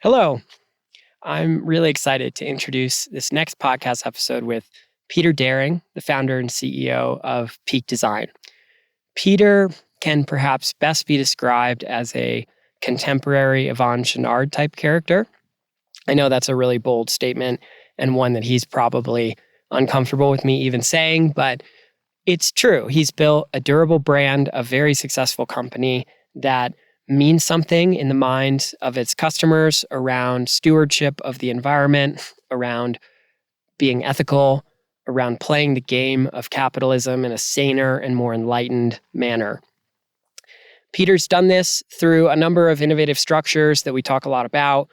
Hello. I'm really excited to introduce this next podcast episode with Peter Daring, the founder and CEO of Peak Design. Peter can perhaps best be described as a contemporary Yvon Chouinard type character. I know that's a really bold statement and one that he's probably uncomfortable with me even saying, but it's true. He's built a durable brand, a very successful company that means something in the minds of its customers around stewardship of the environment, around being ethical, around playing the game of capitalism in a saner and more enlightened manner. Peter's done this through a number of innovative structures that we talk a lot about,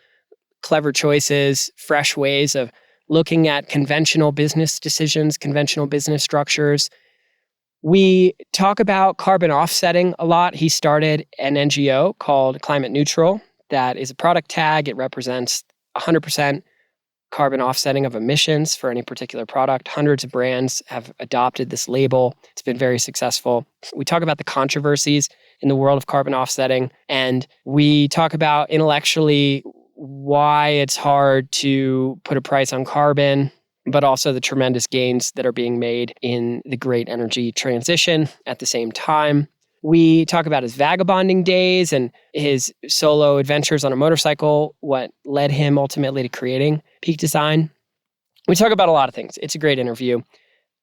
clever choices, fresh ways of looking at conventional business decisions, conventional business structures. We talk about carbon offsetting a lot. He started an NGO called Climate Neutral that is a product tag. It represents 100% carbon offsetting of emissions for any particular product. Hundreds of brands have adopted this label. It's been very successful. We talk about the controversies in the world of carbon offsetting, and we talk about intellectually why it's hard to put a price on carbon, but also the tremendous gains that are being made in the great energy transition at the same time. We talk about his vagabonding days and his solo adventures on a motorcycle, what led him ultimately to creating Peak Design. We talk about a lot of things. It's a great interview.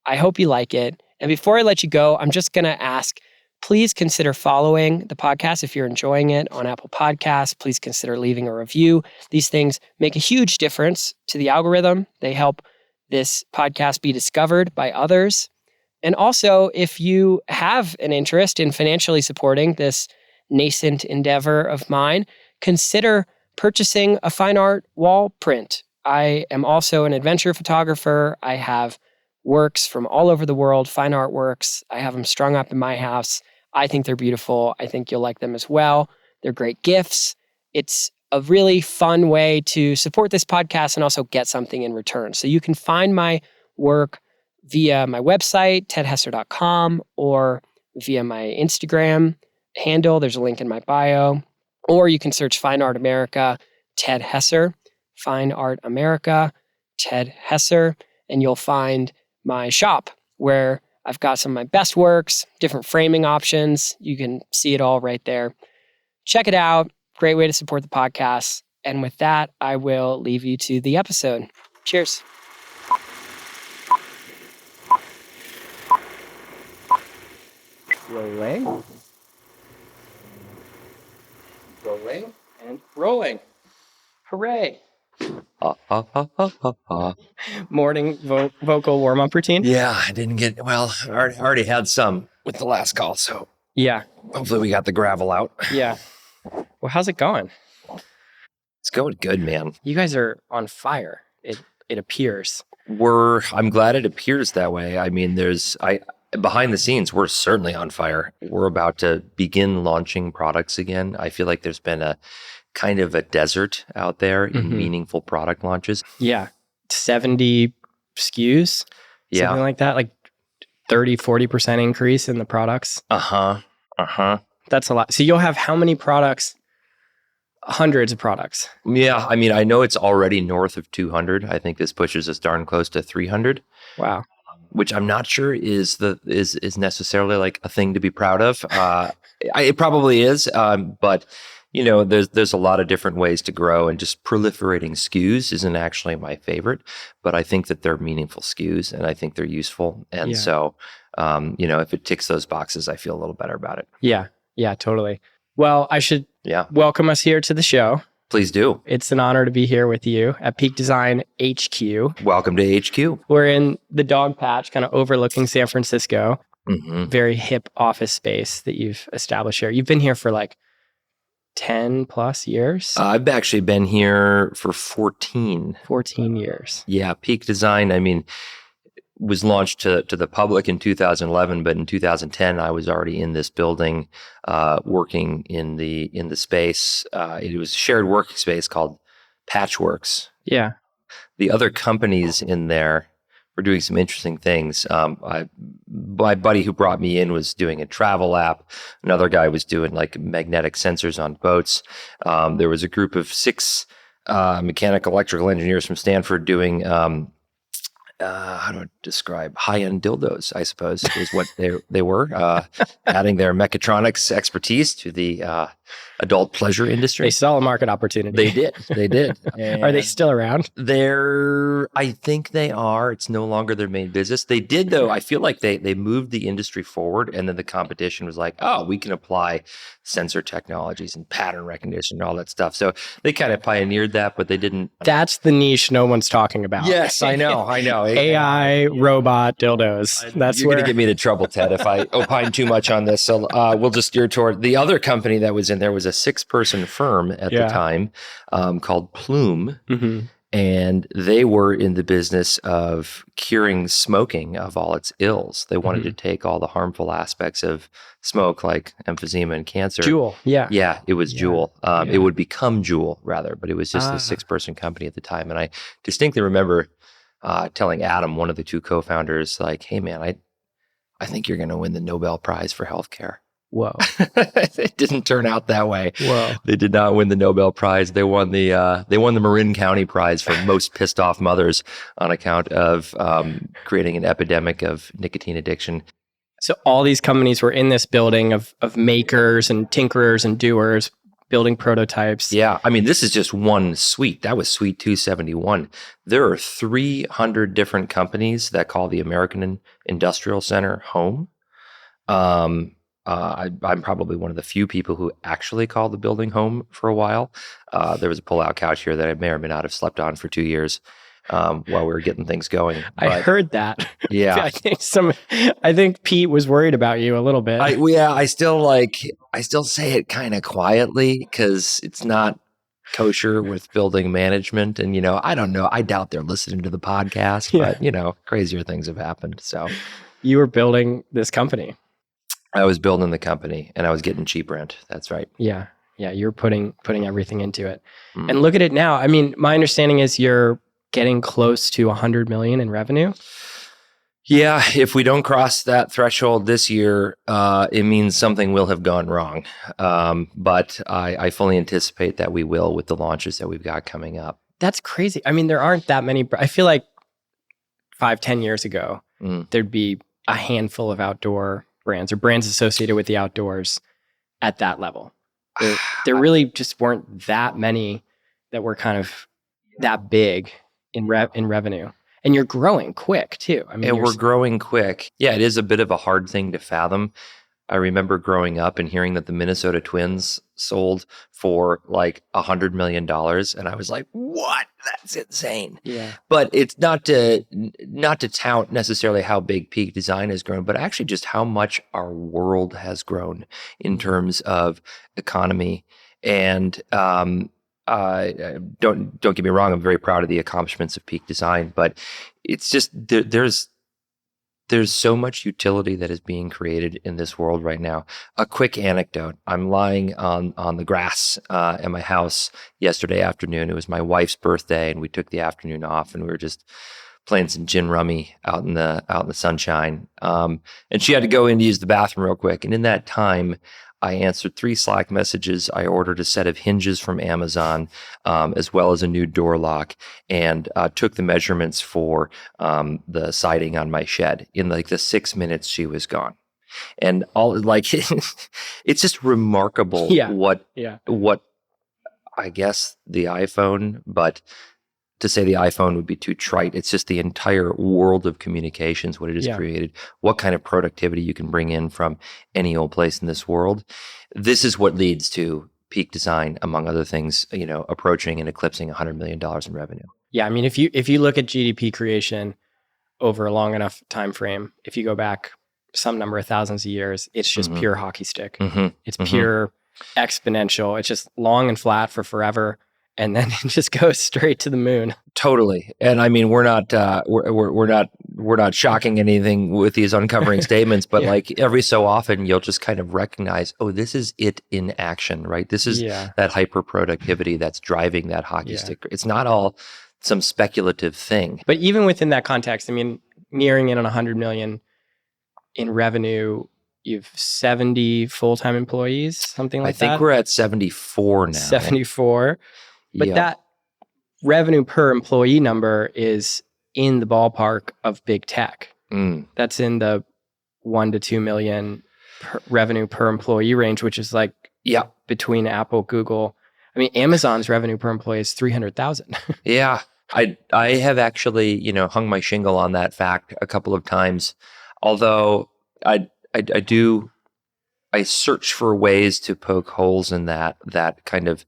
I hope you like it. And before I let you go, I'm just going to ask, please consider following the podcast if you're enjoying it on Apple Podcasts. Please consider leaving a review. These things make a huge difference to the algorithm. They help this podcast be discovered by others. And also, if you have an interest in financially supporting this nascent endeavor of mine, consider purchasing a fine art wall print. I am also an adventure photographer. I have works from all over the world, fine art works. I have them strung up in my house. I think they're beautiful. I think you'll like them as well. They're great gifts. It's a really fun way to support this podcast and also get something in return. So you can find my work via my website, tedhesser.com, or via my Instagram handle. There's a link in my bio. Or you can search Fine Art America, Ted Hesser, Fine Art America, Ted Hesser, and you'll find my shop where I've got some of my best works, different framing options. You can see it all right there. Check it out. Great way to support the podcast. And with that, I will leave you to the episode. Cheers. Rolling. Rolling and rolling. Hooray. Morning vocal warm-up routine? Yeah, I didn't get, well, I already had some with the last call, so Yeah. hopefully we got the gravel out. Yeah. Well, how's it going? It's going good, man. You guys are on fire. It appears. I'm glad it appears that way. I mean, behind the scenes, we're certainly on fire. We're about to begin launching products again. I feel like there's been a kind of a desert out there in meaningful product launches. Yeah. 70 SKUs, something like that, like 30, 40% increase in the products. That's a lot. So you'll have how many products? Hundreds of products. Yeah, I mean, I know it's already north of 200. I think this pushes us darn close to 300. Wow. Which I'm not sure is necessarily like a thing to be proud of. It probably is, but you know, there's a lot of different ways to grow, and just proliferating SKUs isn't actually my favorite. But I think that they're meaningful SKUs, and I think they're useful. And so, you know, if it ticks those boxes, I feel a little better about it. Yeah, totally. Well, I should welcome us here to the show. Please do. It's an honor to be here with you at Peak Design HQ. Welcome to HQ. We're in the dog patch, kind of overlooking San Francisco. Very hip office space that you've established here. You've been here for like 10 plus years? I've actually been here for 14. 14 years. Yeah, Peak Design, I mean, was launched to the public in 2011, but in 2010, I was already in this building working in the space. It was a shared working space called Patchworks. Yeah. The other companies in there were doing some interesting things. My buddy who brought me in was doing a travel app. Another guy was doing like magnetic sensors on boats. There was a group of 6 mechanical electrical engineers from Stanford doing how do I describe high-end dildos, I suppose, is what they were, adding their mechatronics expertise to the adult pleasure industry. They saw a market opportunity. They did. Are they still around? I think they are. It's no longer their main business. They did, though. I feel like they moved the industry forward, and then the competition was like, oh, we can apply sensor technologies and pattern recognition and all that stuff. So they kind of pioneered that, but they didn't. That's the niche no one's talking about. Yes, I know. AI, robot, dildos. That's You're going to get me into trouble, Ted, if I opine too much on this. So we'll just steer toward the other company that was in there was a 6-person firm at the time called Plume. Mm-hmm. And they were in the business of curing smoking of all its ills. They wanted to take all the harmful aspects of smoke, like emphysema and cancer. Juul, yeah. Yeah, it was Juul. It would become Juul, rather, but it was just a 6-person company at the time. And I distinctly remember telling Adam, one of the 2 co-founders, like, hey, man, I think you're going to win the Nobel Prize for healthcare. Whoa. It didn't turn out that way. Whoa. They did not win the Nobel Prize. They won the Marin County Prize for most pissed off mothers on account of creating an epidemic of nicotine addiction. So all these companies were in this building of makers and tinkerers and doers building prototypes. Yeah. I mean, this is just one suite. That was suite 271. There are 300 different companies that call the American Industrial Center home. I'm probably one of the few people who actually called the building home for a while. There was a pull-out couch here that I may or may not have slept on for 2 years while we were getting things going. But, I heard that. Yeah, I think Pete was worried about you a little bit. I still say it kind of quietly because it's not kosher with building management, and I don't know. I doubt they're listening to the podcast, but crazier things have happened. So you were building this company. I was building the company and I was getting cheap rent. That's right. Yeah. You're putting everything into it. And look at it now. I mean, my understanding is you're getting close to 100 million in revenue. Yeah. If we don't cross that threshold this year, it means something will have gone wrong. But I fully anticipate that we will with the launches that we've got coming up. That's crazy. I mean, there aren't that many. I feel like 5-10 years ago, there'd be a handful of outdoor brands or brands associated with the outdoors at that level. There really just weren't that many that were kind of that big in revenue. And you're growing quick too. I mean, and we're growing quick. Yeah, it is a bit of a hard thing to fathom. I remember growing up and hearing that the Minnesota Twins sold for like $100 million. And I was like, what? That's insane. Yeah. But it's not to tout necessarily how big Peak Design has grown, but actually just how much our world has grown in terms of economy. And don't get me wrong, I'm very proud of the accomplishments of Peak Design, but it's just there's so much utility that is being created in this world right now. A quick anecdote. I'm lying on the grass at my house yesterday afternoon. It was my wife's birthday and we took the afternoon off and we were just playing some gin rummy out in the sunshine. And she had to go in to use the bathroom real quick. And in that time, I answered 3 Slack messages. I ordered a set of hinges from Amazon, as well as a new door lock, and took the measurements for the siding on my shed. In like the 6 minutes, she was gone. And all like, it's just remarkable what I guess the iPhone, but to say the iPhone would be too trite. It's just the entire world of communications, what it has created, what kind of productivity you can bring in from any old place in this world. This is what leads to Peak Design, among other things, approaching and eclipsing $100 million in revenue. Yeah. I mean, if you look at GDP creation over a long enough time frame, if you go back some number of thousands of years, it's just pure hockey stick. It's pure exponential. It's just long and flat for forever. And then it just goes straight to the moon. Totally. And I mean, we're not shocking anything with these uncovering statements, but like every so often you'll just kind of recognize, oh, this is it in action, right? This is that hyper productivity that's driving that hockey stick. It's not all some speculative thing. But even within that context, I mean, nearing in on 100 million in revenue, you've 70 full-time employees, something like that? I think we're at 74 now. 74. But revenue per employee number is in the ballpark of big tech. That's in the 1 to 2 million revenue per employee range, which is like between Apple, Google. I mean, Amazon's revenue per employee is 300,000. Yeah. I have actually, hung my shingle on that fact a couple of times. Although I search for ways to poke holes in that kind of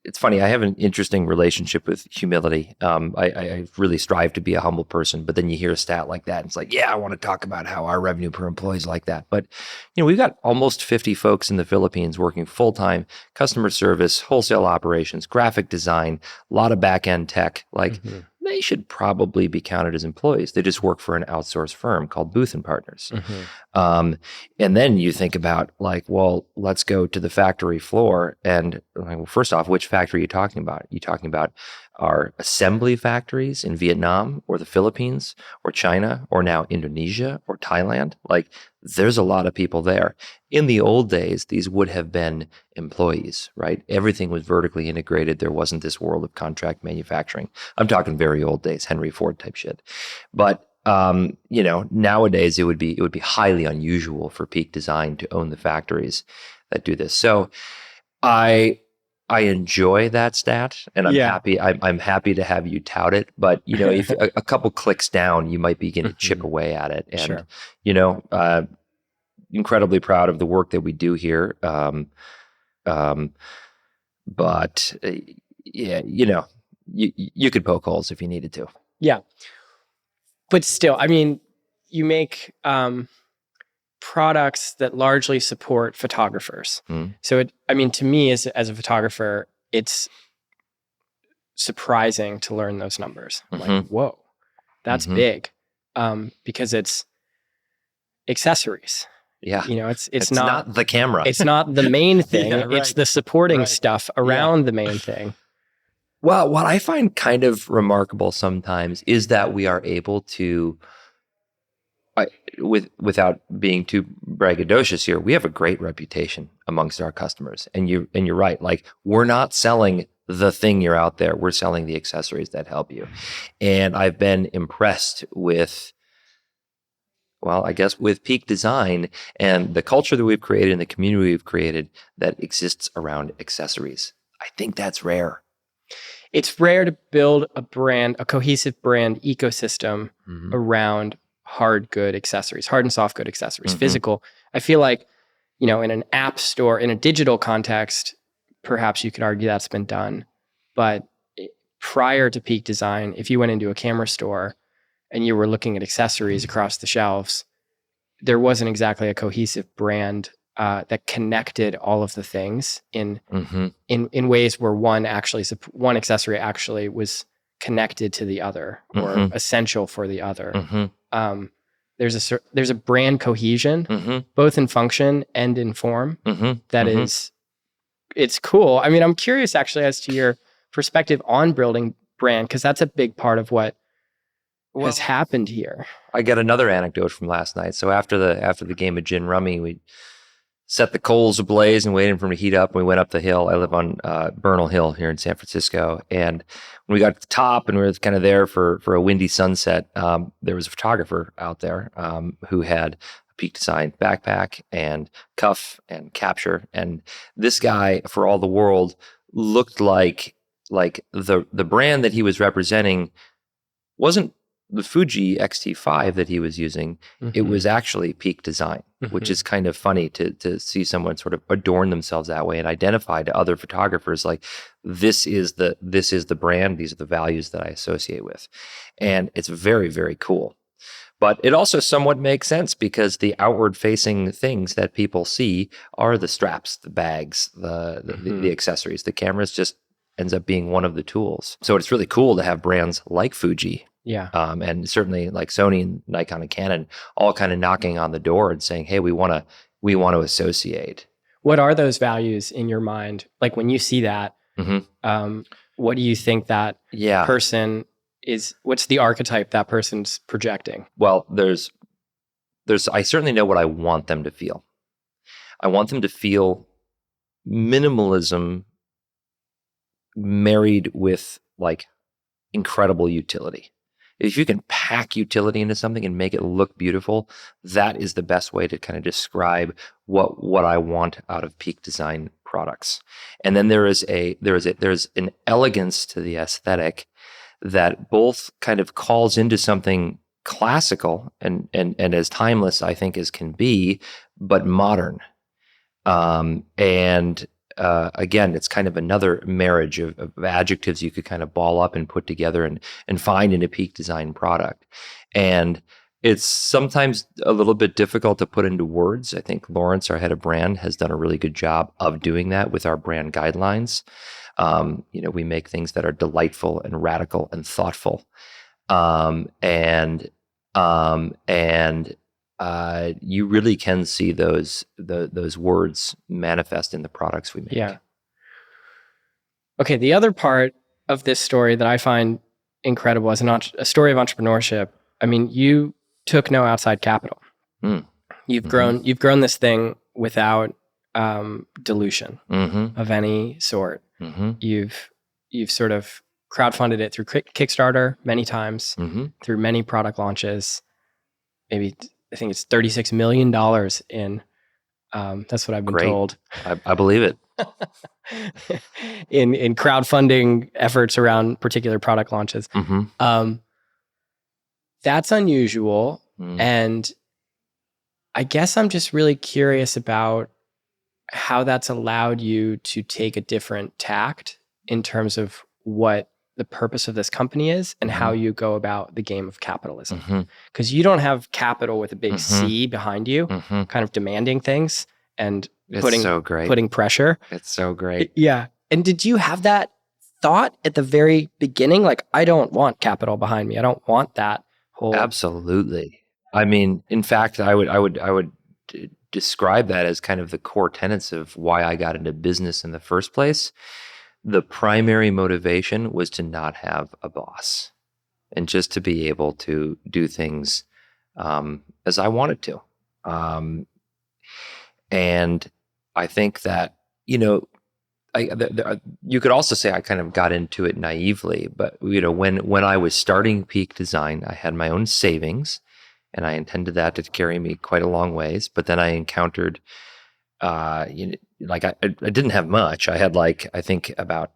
it's funny. I have an interesting relationship with humility. I really strive to be a humble person, but then you hear a stat like that, and it's like, yeah, I want to talk about how our revenue per employee is like that. But we've got almost 50 folks in the Philippines working full time, customer service, wholesale operations, graphic design, a lot of back end tech. Like they should probably be counted as employees. They just work for an outsourced firm called Booth and Partners. And then you think about like, well, let's go to the factory floor. And well, first off, which factory are you talking about? Are you talking about our assembly factories in Vietnam or the Philippines or China or now Indonesia or Thailand? Like there's a lot of people there. In the old days, these would have been employees, right? Everything was vertically integrated. There wasn't this world of contract manufacturing. I'm talking very old days, Henry Ford type shit. But nowadays it would be highly unusual for Peak Design to own the factories that do this. So I enjoy that stat, and I'm happy. I'm happy to have you tout it. But if a couple clicks down, you might begin to chip away at it. And incredibly proud of the work that we do here. But you could poke holes if you needed to. Yeah. But still, I mean, you make products that largely support photographers. So, to me, as a photographer, it's surprising to learn those numbers. Like, whoa, that's big, because it's accessories. Yeah, it's not the camera. It's not the main thing. It's the supporting stuff around the main thing. Well, what I find kind of remarkable sometimes is that we are able to, without being too braggadocious here, we have a great reputation amongst our customers. And you're right. Like we're not selling the thing you're out there. We're selling the accessories that help you. And I've been impressed with, with Peak Design and the culture that we've created and the community we've created that exists around accessories. I think that's rare. It's rare to build a cohesive brand ecosystem around hard good accessories, hard and soft good accessories, physical. I feel like, in an app store, in a digital context, perhaps you could argue that's been done. But prior to Peak Design, if you went into a camera store and you were looking at accessories across the shelves, there wasn't exactly a cohesive brand that connected all of the things in ways where one accessory actually was connected to the other or essential for the other. There's a brand cohesion, both in function and in form. That is, it's cool. I mean, I'm curious actually as to your perspective on building brand, because that's a big part of what has happened here. I got another anecdote from last night. So after the game of gin rummy, we set the coals ablaze and waited for them to heat up. And we went up the hill. I live on Bernal Hill here in San Francisco. And when we got to the top and we were kind of there for a windy sunset, there was a photographer out there who had a Peak Design backpack and cuff and capture. And this guy, for all the world, looked like the brand that he was representing wasn't the Fuji X-T5 that he was using. It was actually Peak Design, which is kind of funny to see someone sort of adorn themselves that way and identify to other photographers like this is the brand, these are the values that I associate with. And it's very, very cool. But it also somewhat makes sense because the outward facing things that people see are the straps, the bags, the accessories. The cameras just ends up being one of the tools. So it's really cool to have brands like Fuji. Yeah. And certainly like Sony and Nikon and Canon all kind of knocking on the door and saying, hey, we want to associate. What are those values in your mind? Like when you see that, what do you think that person is? What's the archetype that person's projecting? Well, I certainly know what I want them to feel. I want them to feel minimalism married with like incredible utility. If you can pack utility into something and make it look beautiful, that is the best way to kind of describe what I want out of Peak Design products. And then there's an elegance to the aesthetic that both kind of calls into something classical and as timeless, I think, as can be, but modern. Again, it's kind of another marriage of adjectives you could kind of ball up and put together and find in a Peak Design product. And it's sometimes a little bit difficult to put into words. I think Lawrence, our head of brand, has done a really good job of doing that with our brand guidelines. We make things that are delightful and radical and thoughtful. You really can see those words manifest in the products we make. Yeah. Okay, the other part of this story that I find incredible as a story of entrepreneurship. I mean, you took no outside capital. You've grown this thing without dilution of any sort. You've sort of crowdfunded it through Kickstarter many times, through many product launches. Maybe I think it's $36 million in. That's what I've been told. I believe it. in crowdfunding efforts around particular product launches. That's unusual. And I guess I'm just really curious about how that's allowed you to take a different tact in terms of what the purpose of this company is and how you go about the game of capitalism. Because you don't have capital with a big C behind you, kind of demanding things and putting pressure. It's so great. Yeah. And did you have that thought at the very beginning? Like, I don't want capital behind me. I don't want that whole. Absolutely. I mean, in fact, I would describe that as kind of the core tenets of why I got into business in the first place. The primary motivation was to not have a boss and just to be able to do things as I wanted to. And I think that, you could also say I kind of got into it naively, but when I was starting Peak Design, I had my own savings and I intended that to carry me quite a long ways. But then I encountered, I didn't have much. I had I think about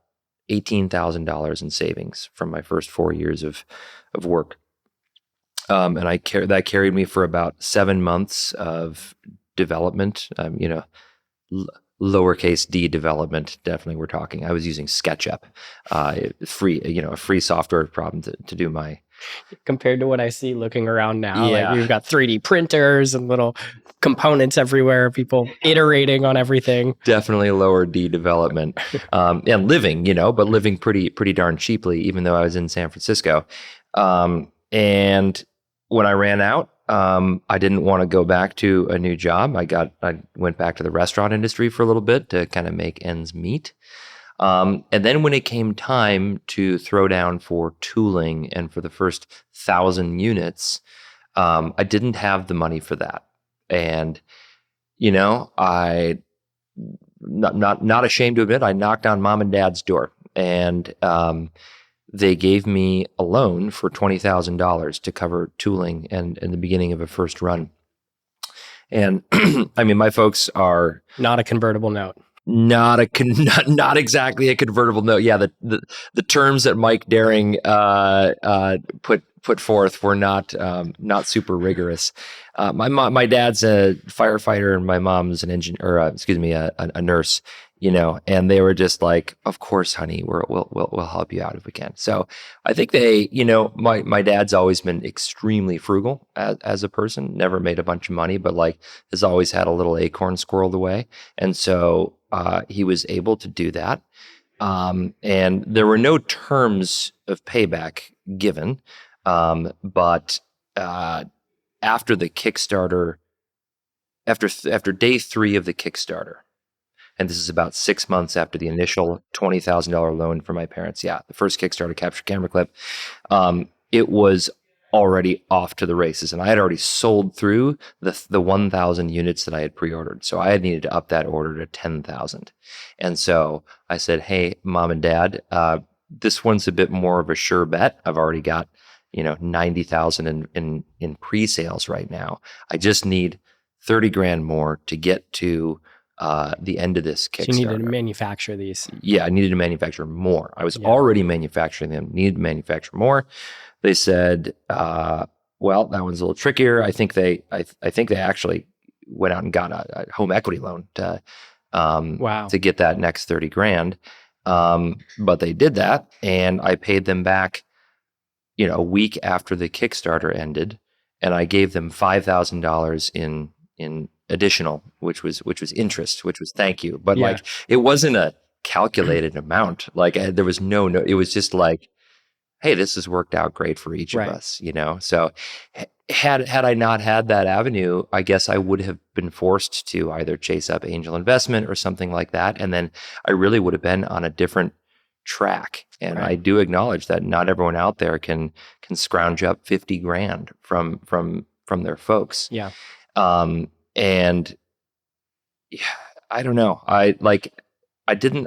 $18,000 in savings from my first 4 years of work. And that carried me for about 7 months of development, lowercase d development. Definitely we're talking. I was using SketchUp, a free software problem to do my. Compared to what I see looking around now, like we've got 3D printers and little components everywhere, people iterating on everything. Definitely lower D development, and living, but living pretty darn cheaply, even though I was in San Francisco. And when I ran out, I didn't want to go back to a new job. I went back to the restaurant industry for a little bit to kind of make ends meet. And then when it came time to throw down for tooling and for the first 1,000 units, I didn't have the money for that. And, I not ashamed to admit, I knocked on mom and dad's door, and they gave me a loan for $20,000 to cover tooling and in the beginning of a first run. And I mean, my folks are not a convertible note. Not exactly a convertible note. Yeah, the terms that Mike Daring put forth were not super rigorous. My dad's a firefighter and my mom's an a nurse. And they were just like, "Of course, honey, we'll help you out if we can." So I think my dad's always been extremely frugal as a person. Never made a bunch of money, but has always had a little acorn squirreled away, and so he was able to do that. And there were no terms of payback given, but after the Kickstarter, after day 3 of the Kickstarter. And this is about 6 months after the initial $20,000 loan from my parents. Yeah, the first Kickstarter captured camera clip. It was already off to the races. And I had already sold through the 1,000 units that I had pre-ordered. So I had needed to up that order to 10,000. And so I said, hey, mom and dad, this one's a bit more of a sure bet. I've already got, 90,000 in pre-sales right now. I just need 30 grand more to get to the end of this Kickstarter. So you needed to manufacture these. Yeah, I needed to manufacture more. I was already manufacturing them, needed to manufacture more. They said, well, that one's a little trickier. I think they actually went out and got a home equity loan to get that next 30 grand. But they did that, and I paid them back, a week after the Kickstarter ended, and I gave them $5,000 in additional, which was interest, which was thank you. But like, it wasn't a calculated amount. Like there was no, it was just like, hey, this has worked out great for each of us, So had I not had that avenue, I guess I would have been forced to either chase up angel investment or something like that. And then I really would have been on a different track. And I do acknowledge that not everyone out there can scrounge up 50 grand from their folks. Yeah. And yeah, I don't know. I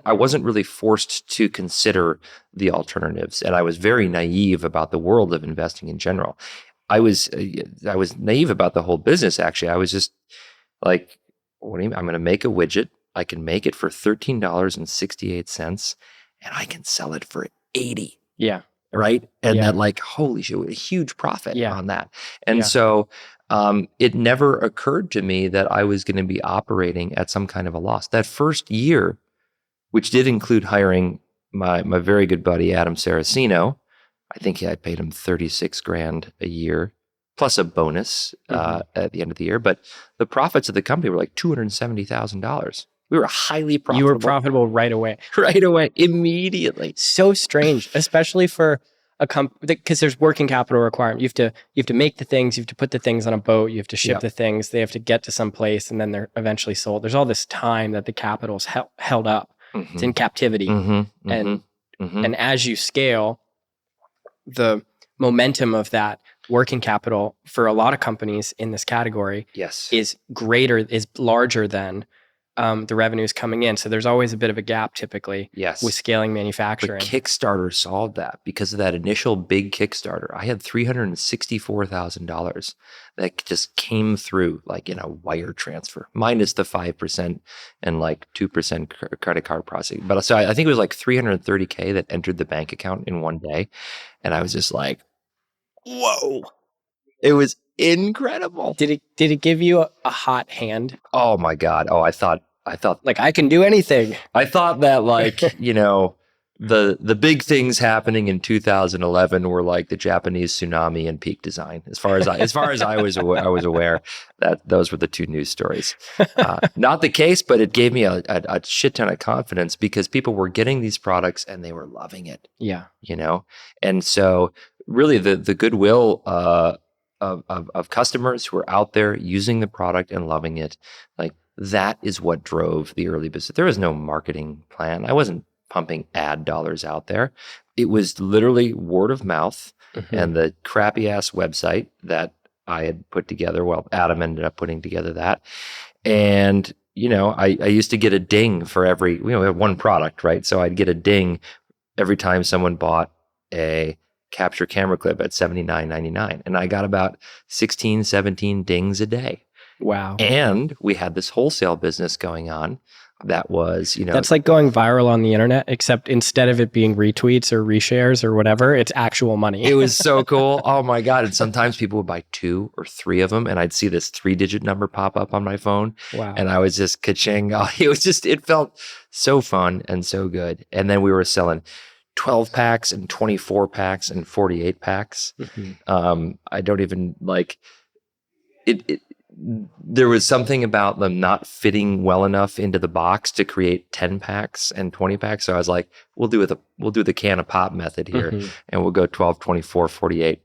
wasn't really forced to consider the alternatives, and I was very naive about the world of investing in general. I was naive about the whole business. Actually, I was just like, what do you mean? I'm going to make a widget. I can make it for $13.68, and I can sell it for $80. Yeah. Right. And that, like, holy shit, a huge profit on that. And so it never occurred to me that I was going to be operating at some kind of a loss. That first year, which did include hiring my very good buddy, Adam Saraceno. I think I paid him 36 grand a year, plus a bonus at the end of the year. But the profits of the company were like $270,000. We were highly profitable. You were profitable right away. Right away, immediately. So strange, especially for a company, because there's working capital requirement. You have to make the things, you have to put the things on a boat, you have to ship the things, they have to get to some place, and then they're eventually sold. There's all this time that the capital is held up. It's in captivity. And as you scale, the momentum of that working capital for a lot of companies in this category is larger than the revenues coming in. So there's always a bit of a gap typically with scaling manufacturing. But Kickstarter solved that because of that initial big Kickstarter. I had $364,000 that just came through like in a wire transfer, minus the 5% and like 2% credit card processing. But so I think it was like $330K that entered the bank account in one day. And I was just like, whoa, it was incredible. Did it give you a hot hand? Oh my God. Oh, I thought like I can do anything. I thought that like, the big things happening in 2011 were like the Japanese tsunami and peak design. As far as I was aware that those were the two news stories. Not the case, but it gave me a shit ton of confidence because people were getting these products and they were loving it. Yeah. And so really the goodwill of customers who are out there using the product and loving it, like that is what drove the early business. There was no marketing plan. I wasn't pumping ad dollars out there. It was literally word of mouth and the crappy ass website that I had put together. Well, Adam ended up putting together that. And, I used to get a ding for every, we had one product, right? So I'd get a ding every time someone bought a capture camera clip at $79.99. And I got about 16, 17 dings a day. Wow. And we had this wholesale business going on that was, That's like going viral on the internet, except instead of it being retweets or reshares or whatever, it's actual money. It was so cool. Oh my God. And sometimes people would buy 2 or 3 of them and I'd see this 3-digit number pop up on my phone. Wow. And I was just ka-ching. Oh, it felt so fun and so good. And then we were selling 12 packs and 24 packs and 48 packs. I don't even like it. There was something about them not fitting well enough into the box to create 10 packs and 20 packs. So I was like, we'll do the can of pop method here and we'll go 12, 24, 48.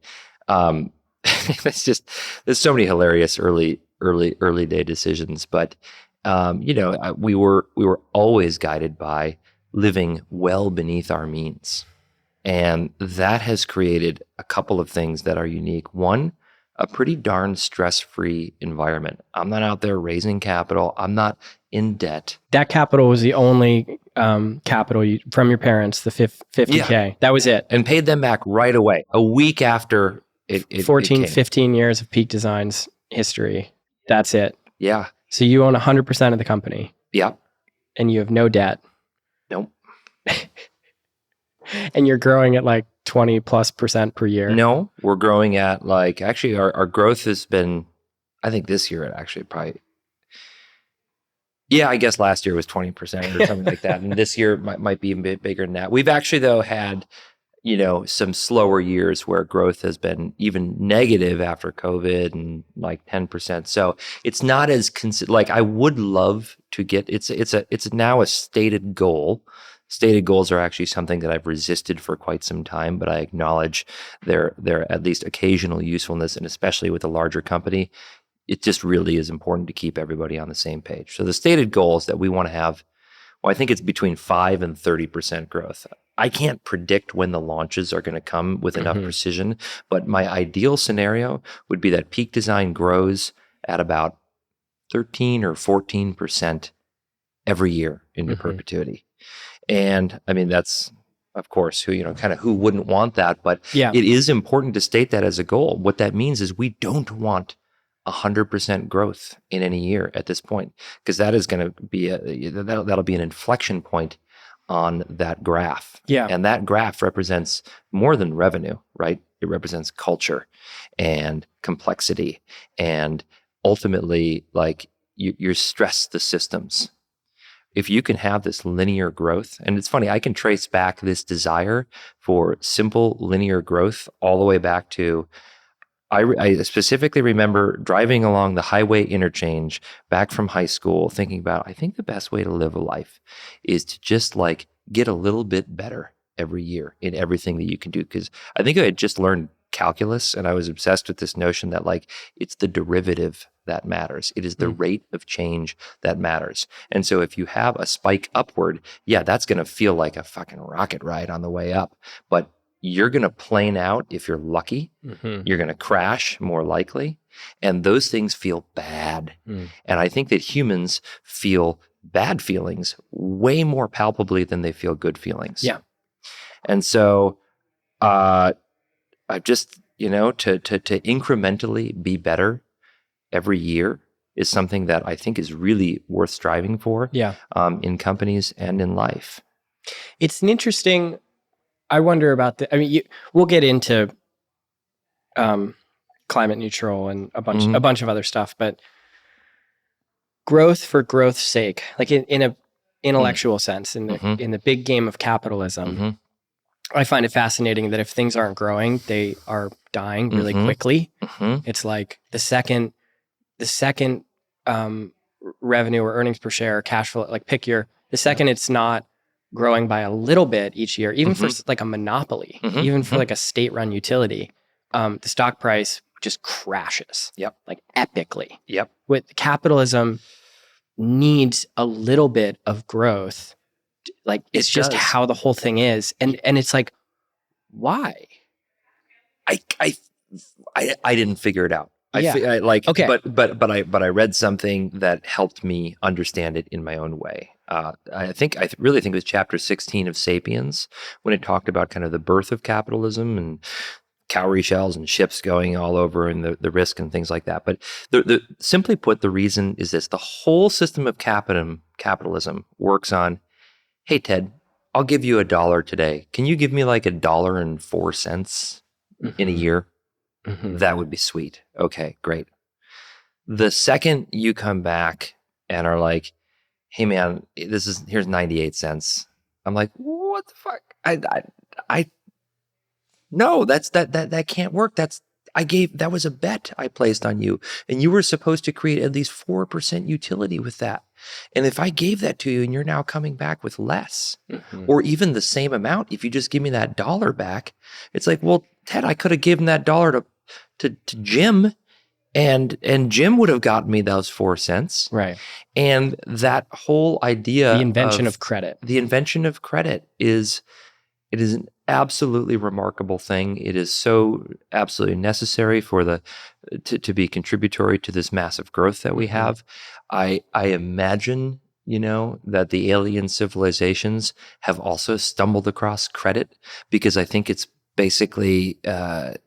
It's just, there's so many hilarious early day decisions, but we were always guided by living well beneath our means. And that has created a couple of things that are unique. One, a pretty darn stress-free environment. I'm not out there raising capital. I'm not in debt. That capital was the only capital from your parents, the 50K. Yeah. That was it. And paid them back right away, a week after it 14, came. 15 years of Peak Design's history. That's it. Yeah. So you own 100% of the company. Yeah. And you have no debt. Nope. And you're growing at like 20+% per year. No, we're growing at like, actually our growth has been, I think this year it actually probably, yeah, I guess last year was 20% or something like that. And this year might be a bit bigger than that. We've actually though had, some slower years where growth has been even negative after COVID and like 10%. So it's not as, like I would love to get, it's now a stated goal. Stated goals are actually something that I've resisted for quite some time, but I acknowledge their at least occasional usefulness, and especially with a larger company, it just really is important to keep everybody on the same page. So the stated goals that we want to have, well, I think it's between 5 and 30% growth. I can't predict when the launches are going to come with enough precision, but my ideal scenario would be that Peak Design grows at about 13 or 14% every year into perpetuity. And I mean, that's, of course, who wouldn't want that, but it is important to state that as a goal. What that means is we don't want 100% growth in any year at this point, because that is going to be that'll be an inflection point on that graph. Yeah. And that graph represents more than revenue, right? It represents culture and complexity, and ultimately, like you're stress the systems. If you can have this linear growth, and it's funny, I can trace back this desire for simple linear growth all the way back to, I specifically remember driving along the highway interchange back from high school thinking about, I think the best way to live a life is to just like get a little bit better every year in everything that you can do. Because I think I had just learned calculus and I was obsessed with this notion that like it's the derivative that matters. It is the rate of change that matters. And so if you have a spike upward, yeah, that's going to feel like a fucking rocket ride on the way up. But you're going to plane out if you're lucky. You're going to crash more likely. And those things feel bad. And I think that humans feel bad feelings way more palpably than they feel good feelings. Yeah. And so I've just, to incrementally be better every year is something that I think is really worth striving for in companies and in life. It's an interesting, I wonder about we'll get into climate neutral and a bunch of other stuff, but growth for growth's sake, like in a intellectual sense, in the big game of capitalism, I find it fascinating that if things aren't growing, they are dying really quickly. It's like the second revenue or earnings per share, or cash flow, like the second it's not growing by a little bit each year, even for like a monopoly, even for like a state-run utility, the stock price just crashes. Like epically. With capitalism needs a little bit of growth. Like it's just how the whole thing is. And it's like, why? I didn't figure it out. Okay. But I read something that helped me understand it in my own way. I really think it was chapter 16 of Sapiens when it talked about kind of the birth of capitalism and cowrie shells and ships going all over and the risk and things like that. But simply put, the reason is this: the whole system of capitalism works on, hey Ted, I'll give you $1 today. Can you give me like $1.04 in a year? That would be sweet. Okay, great. The second you come back and are like, hey man, here's 98 cents. I'm like, what the fuck? No, that can't work. That was a bet I placed on you, and you were supposed to create at least 4% utility with that. And if I gave that to you and you're now coming back with less or even the same amount, if you just give me that $1 back, it's like, well, Ted, I could have given that $1 to Jim, and Jim would have gotten me those 4 cents. Right. And that whole idea the invention of credit is, it is absolutely remarkable thing. It is so absolutely necessary for to be contributory to this massive growth that we have. I imagine, that the alien civilizations have also stumbled across credit, because I think it's basically, like,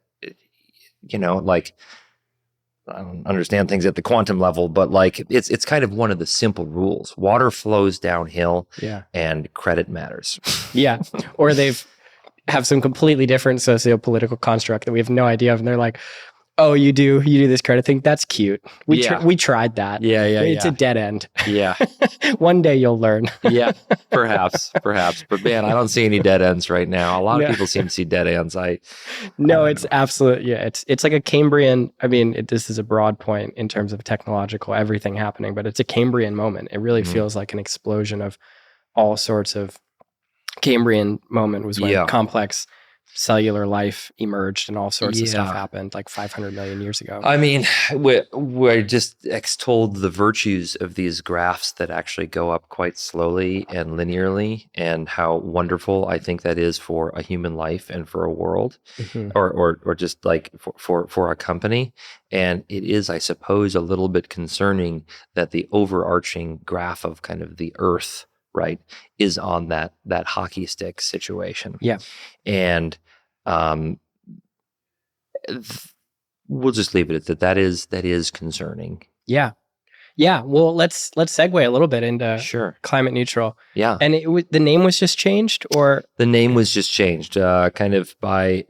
I don't understand things at the quantum level, but like it's kind of one of the simple rules. Water flows downhill, and credit matters. Yeah. Or they've have some completely different socio-political construct that we have no idea of, and they're like, "Oh, you do this credit thing? That's cute. We tried that. It's a dead end. Yeah. One day you'll learn." Yeah, perhaps. But man, I don't see any dead ends right now. A lot of people seem to see dead ends. No, it's absolute. Yeah, it's like a Cambrian. I mean, this is a broad point in terms of technological everything happening, but it's a Cambrian moment. It really feels like an explosion of all sorts of. Cambrian moment was when complex cellular life emerged and all sorts of stuff happened like 500 million years ago. I mean, we're just extolled the virtues of these graphs that actually go up quite slowly and linearly, and how wonderful I think that is for a human life and for a world, or just like for a company. And it is, I suppose, a little bit concerning that the overarching graph of kind of the Earth, right, is on that hockey stick situation. Yeah. And we'll just leave it at that is concerning. Yeah. Well, let's segue a little bit into climate neutral. Yeah. And the name was just changed, or the name was just changed, kind of by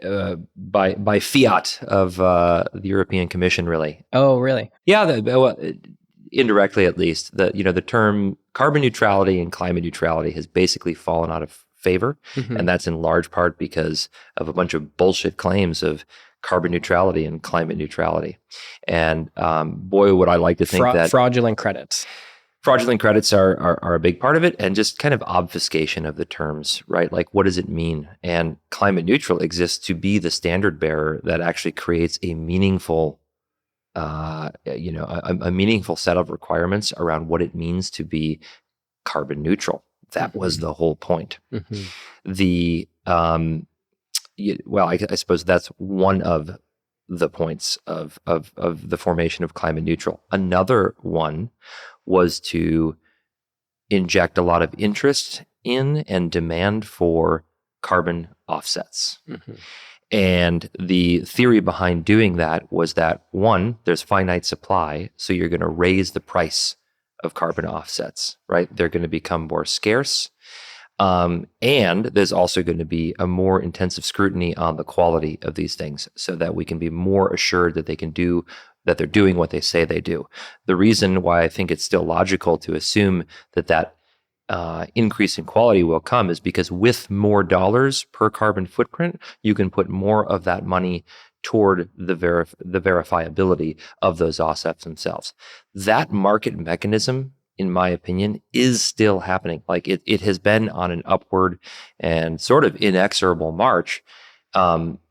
fiat of the European Commission, really. Oh, really? Yeah. Indirectly, at least, the term carbon neutrality and climate neutrality has basically fallen out of favor, and that's in large part because of a bunch of bullshit claims of carbon neutrality and climate neutrality. And boy, would I like to think that fraudulent credits are a big part of it, and just kind of obfuscation of the terms, right? Like, what does it mean? And climate neutral exists to be the standard bearer that actually creates a meaningful a meaningful set of requirements around what it means to be carbon neutral. That was the whole point. I suppose that's one of the points of the formation of climate neutral. Another one was to inject a lot of interest in and demand for carbon offsets. And the theory behind doing that was that, one, there's finite supply, so you're going to raise the price of carbon offsets, right? They're going to become more scarce. And there's also going to be a more intensive scrutiny on the quality of these things, so that we can be more assured that they're doing what they say they do. The reason why I think it's still logical to assume that increase in quality will come is because with more dollars per carbon footprint, you can put more of that money toward the verifiability of those offsets themselves. That market mechanism, in my opinion, is still happening. Like it has been on an upward and sort of inexorable march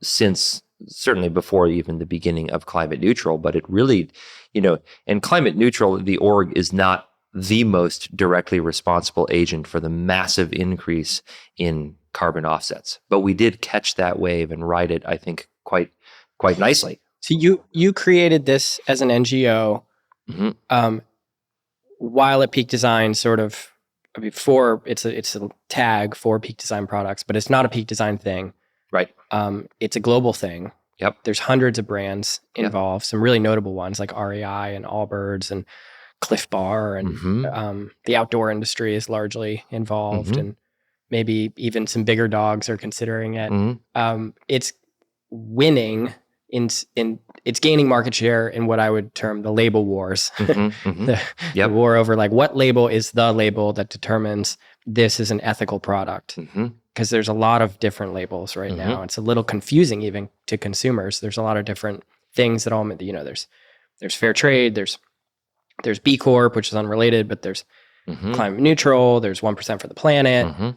since certainly before even the beginning of climate neutral. But it really, and climate neutral, the org is not the most directly responsible agent for the massive increase in carbon offsets. But we did catch that wave and ride it, I think, quite nicely. So you created this as an NGO while at Peak Design, sort of before it's a tag for Peak Design products, but it's not a Peak Design thing. Right. It's a global thing. Yep. There's hundreds of brands involved, some really notable ones like REI and Allbirds and Cliff Bar, and the outdoor industry is largely involved, and maybe even some bigger dogs are considering it. It's winning it's gaining market share in what I would term the label wars. The war over like what label is the label that determines this is an ethical product. Because there's a lot of different labels right now. It's a little confusing even to consumers. There's a lot of different things that all, there's fair trade, there's B Corp, which is unrelated, but there's climate neutral, there's 1% for the planet.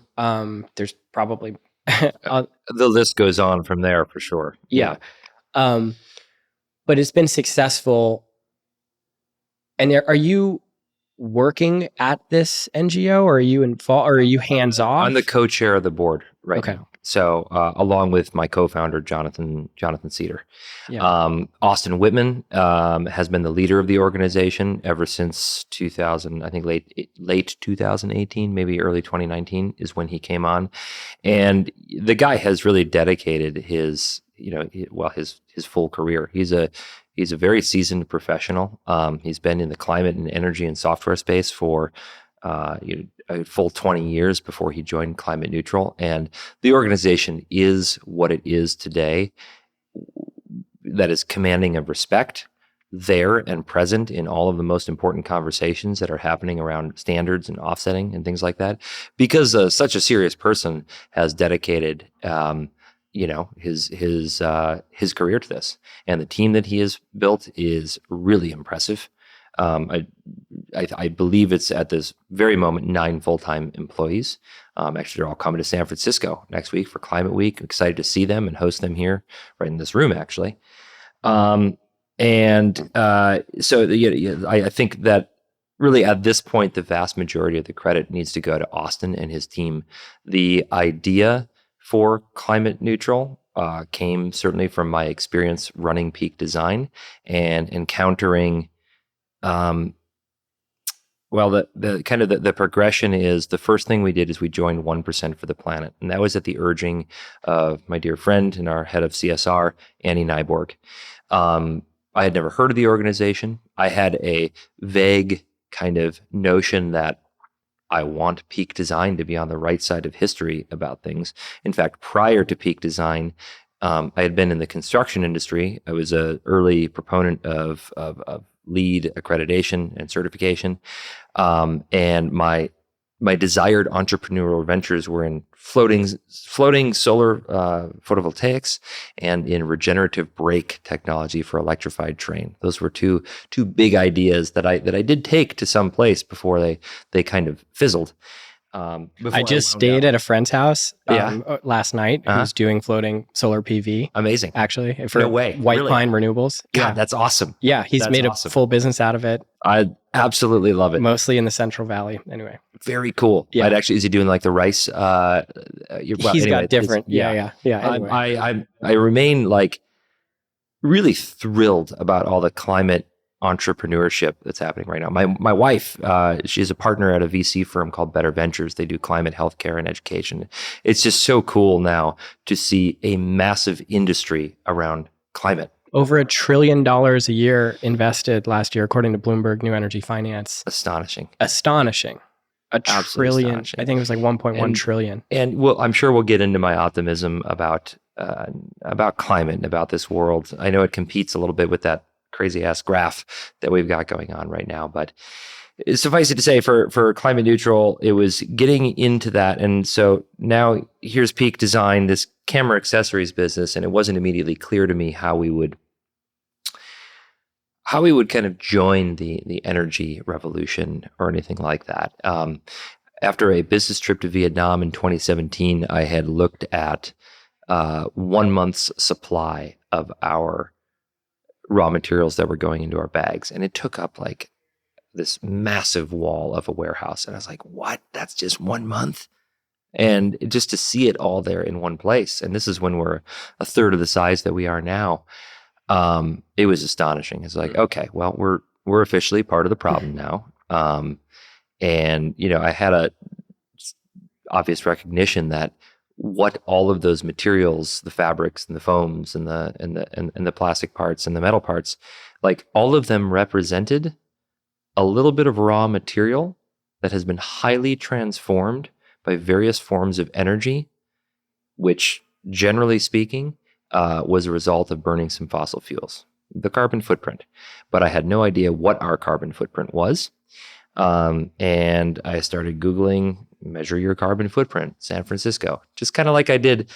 There's probably the list goes on from there for sure. Yeah. But it's been successful. And are you working at this NGO, or are you involved, or are you hands off? I'm the co-chair of the board right now. So along with my co-founder Jonathan Cedar. Yeah. Austin Whitman has been the leader of the organization ever since 2000. I think late 2018, maybe early 2019 is when he came on, and the guy has really dedicated his his full career. He's a very seasoned professional. He's been in the climate and energy and software space for a full 20 years before he joined Climate Neutral, and the organization is what it is today. That is commanding of respect, there and present in all of the most important conversations that are happening around standards and offsetting and things like that, because such a serious person has dedicated, his career to this, and the team that he has built is really impressive. I believe it's at this very moment 9 full-time employees. Actually, they're all coming to San Francisco next week for Climate Week. I'm excited to see them and host them here, right in this room, actually. I think that really at this point, the vast majority of the credit needs to go to Austin and his team. The idea for Climate Neutral came certainly from my experience running Peak Design and encountering. The progression is, the first thing we did is we joined 1% for the Planet. And that was at the urging of my dear friend and our head of CSR, Annie Nyborg. I had never heard of the organization. I had a vague kind of notion that I want Peak Design to be on the right side of history about things. In fact, prior to Peak Design, I had been in the construction industry. I was an early proponent of LEED accreditation and certification. And my desired entrepreneurial ventures were in floating solar photovoltaics and in regenerative brake technology for electrified train. Those were two big ideas that I did take to some place before they kind of fizzled. I just stayed at a friend's house last night who's doing floating solar PV. Amazing. Actually, for no way. White Really? Pine Renewables. God, that's awesome. Yeah, he's made a full business out of it. I absolutely love it. Mostly in the Central Valley, anyway. Very cool. Yeah. Is he doing like the rice? He's got different. Yeah. Anyway. I remain like really thrilled about all the climate entrepreneurship that's happening right now. My wife, she's a partner at a VC firm called Better Ventures. They do climate, healthcare, and education. It's just so cool now to see a massive industry around climate. Over $1 trillion a year invested last year, according to Bloomberg New Energy Finance. Astonishing. A trillion. Astonishing. I think it was like 1.1 trillion. And I'm sure we'll get into my optimism about climate and about this world. I know it competes a little bit with that crazy ass graph that we've got going on right now, but suffice it to say, for Climate Neutral, it was getting into that. And so now here's Peak Design, this camera accessories business, and it wasn't immediately clear to me how we would kind of join the energy revolution or anything like that. After a business trip to Vietnam in 2017, I had looked at 1 month's supply of our raw materials that were going into our bags. And it took up like this massive wall of a warehouse. And I was like, what? That's just 1 month? And just to see it all there in one place. And this is when we're a third of the size that we are now. It was astonishing. It's like, okay, well, we're officially part of the problem now. And I had a obvious recognition that what all of those materials, the fabrics and the foams and the plastic parts and the metal parts, like all of them represented a little bit of raw material that has been highly transformed by various forms of energy, which generally speaking was a result of burning some fossil fuels, the carbon footprint. But I had no idea what our carbon footprint was. And I started Googling, measure your carbon footprint, San Francisco, just kind of like I did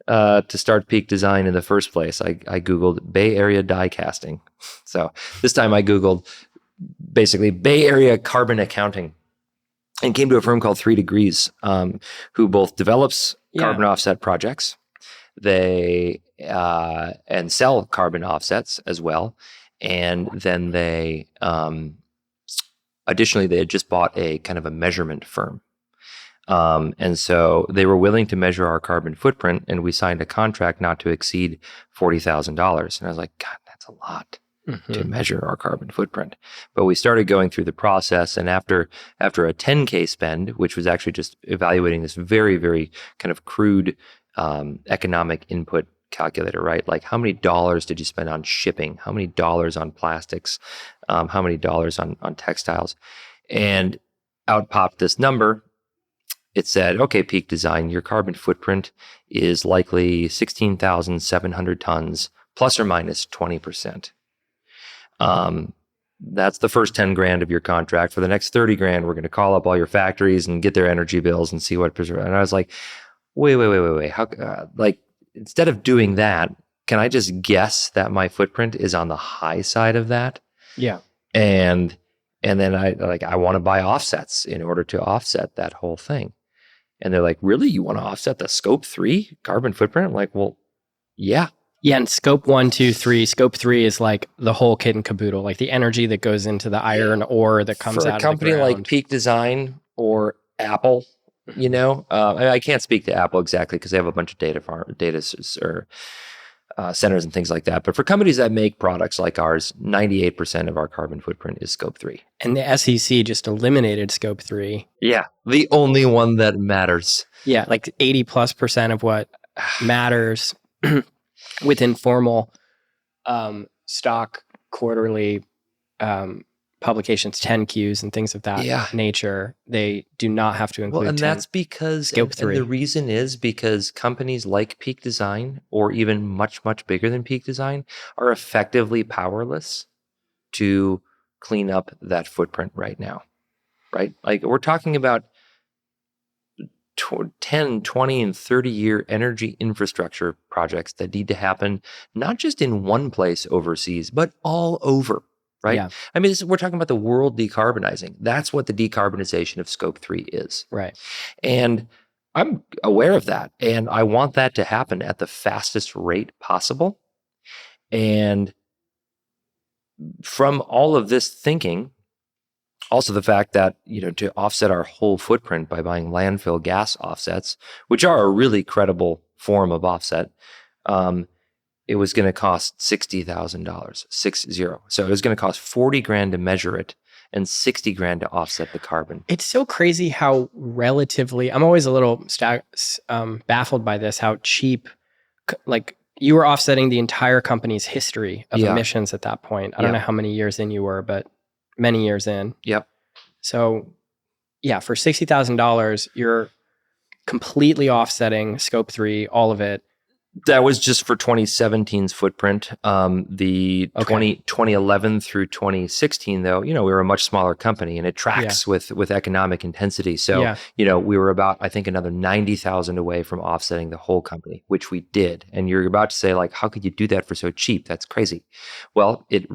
to start Peak Design in the first place. I Googled Bay Area die casting. So this time I Googled basically Bay Area carbon accounting and came to a firm called 3 Degrees, who both develops carbon offset projects. They and sell carbon offsets as well. And then they additionally, they had just bought a kind of a measurement firm. And so they were willing to measure our carbon footprint, and we signed a contract not to exceed $40,000. And I was like, God, that's a lot to measure our carbon footprint. But we started going through the process, and after a 10K spend, which was actually just evaluating this very, very kind of crude economic input calculator, right? Like, how many dollars did you spend on shipping? How many dollars on plastics? How many dollars on textiles? And out popped this number. It said, okay, Peak Design, your carbon footprint is likely 16,700 tons, plus or minus 20%. That's the first 10 grand of your contract. For the next 30 grand, we're going to call up all your factories and get their energy bills and see what. And I was like, wait. How, like, instead of doing that, can I just guess that my footprint is on the high side of that? Yeah. And then I want to buy offsets in order to offset that whole thing. And they're like, really? You want to offset the scope 3 carbon footprint? I'm like, well, yeah. Yeah, and scope 1, 2, 3. Scope 3 is like the whole kit and caboodle, like the energy that goes into the iron ore that comes out of the ground. For a company like Peak Design or Apple, you know, I can't speak to Apple exactly because they have a bunch of data centers and things like that. But for companies that make products like ours, 98% of our carbon footprint is scope 3. And the SEC just eliminated scope 3. Yeah, the only one that matters. Yeah, like 80+% of what matters within formal stock quarterly publications, 10Qs and things of that nature, they do not have to include. Well, and that's because scope 3. And the reason is because companies like Peak Design, or even much, much bigger than Peak Design, are effectively powerless to clean up that footprint right now, right? Like, we're talking about 10, 20, and 30-year energy infrastructure projects that need to happen, not just in one place overseas, but all over, right? Yeah. I mean, we're talking about the world decarbonizing. That's what the decarbonization of scope 3 is. Right. And I'm aware of that. And I want that to happen at the fastest rate possible. And from all of this thinking, also the fact that, you know, to offset our whole footprint by buying landfill gas offsets, which are a really credible form of offset, it was going to cost $60,000, 60. So it was going to cost 40 grand to measure it and 60 grand to offset the carbon. It's so crazy how relatively, I'm always a little baffled by this, how cheap, like, you were offsetting the entire company's history of emissions at that point. I don't know how many years in you were, but many years in. Yep. So yeah, for $60,000, you're completely offsetting scope 3, all of it. That was just for 2017's footprint. 2011 through 2016, though, you know, we were a much smaller company, and it tracks with economic intensity. So, you know, we were about, I think, another 90,000 away from offsetting the whole company, which we did. And you're about to say, like, how could you do that for so cheap? That's crazy. Well, it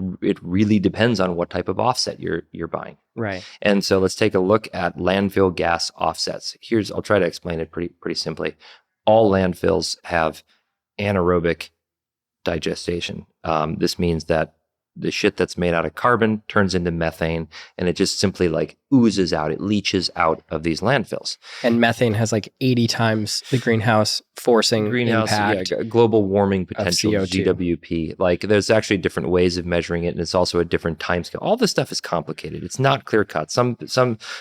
really depends on what type of offset you're buying. Right. And so let's take a look at landfill gas offsets. I'll try to explain it pretty simply. All landfills have anaerobic digestion. This means that the shit that's made out of carbon turns into methane, and it just simply like oozes out. It leaches out of these landfills. And methane has like 80 times the greenhouse impact. Global warming potential, CO2. GWP. Like, there's actually different ways of measuring it, and it's also a different time scale. All this stuff is complicated. It's not clear cut. Some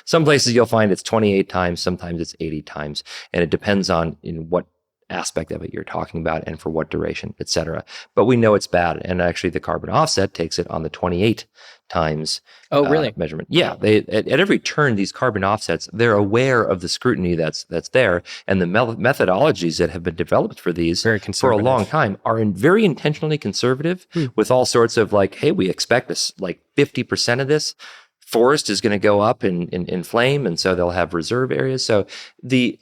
places you'll find it's 28 times, sometimes it's 80 times, and it depends on in what aspect of it you're talking about and for what duration, et cetera. But we know it's bad. And actually the carbon offset takes it on the 28 times measurement. Yeah. They at every turn, these carbon offsets, they're aware of the scrutiny that's there. And the methodologies that have been developed for these for a long time are very intentionally conservative with all sorts of like, hey, we expect this like 50% of this forest is going to go up in flame, and so they'll have reserve areas. So the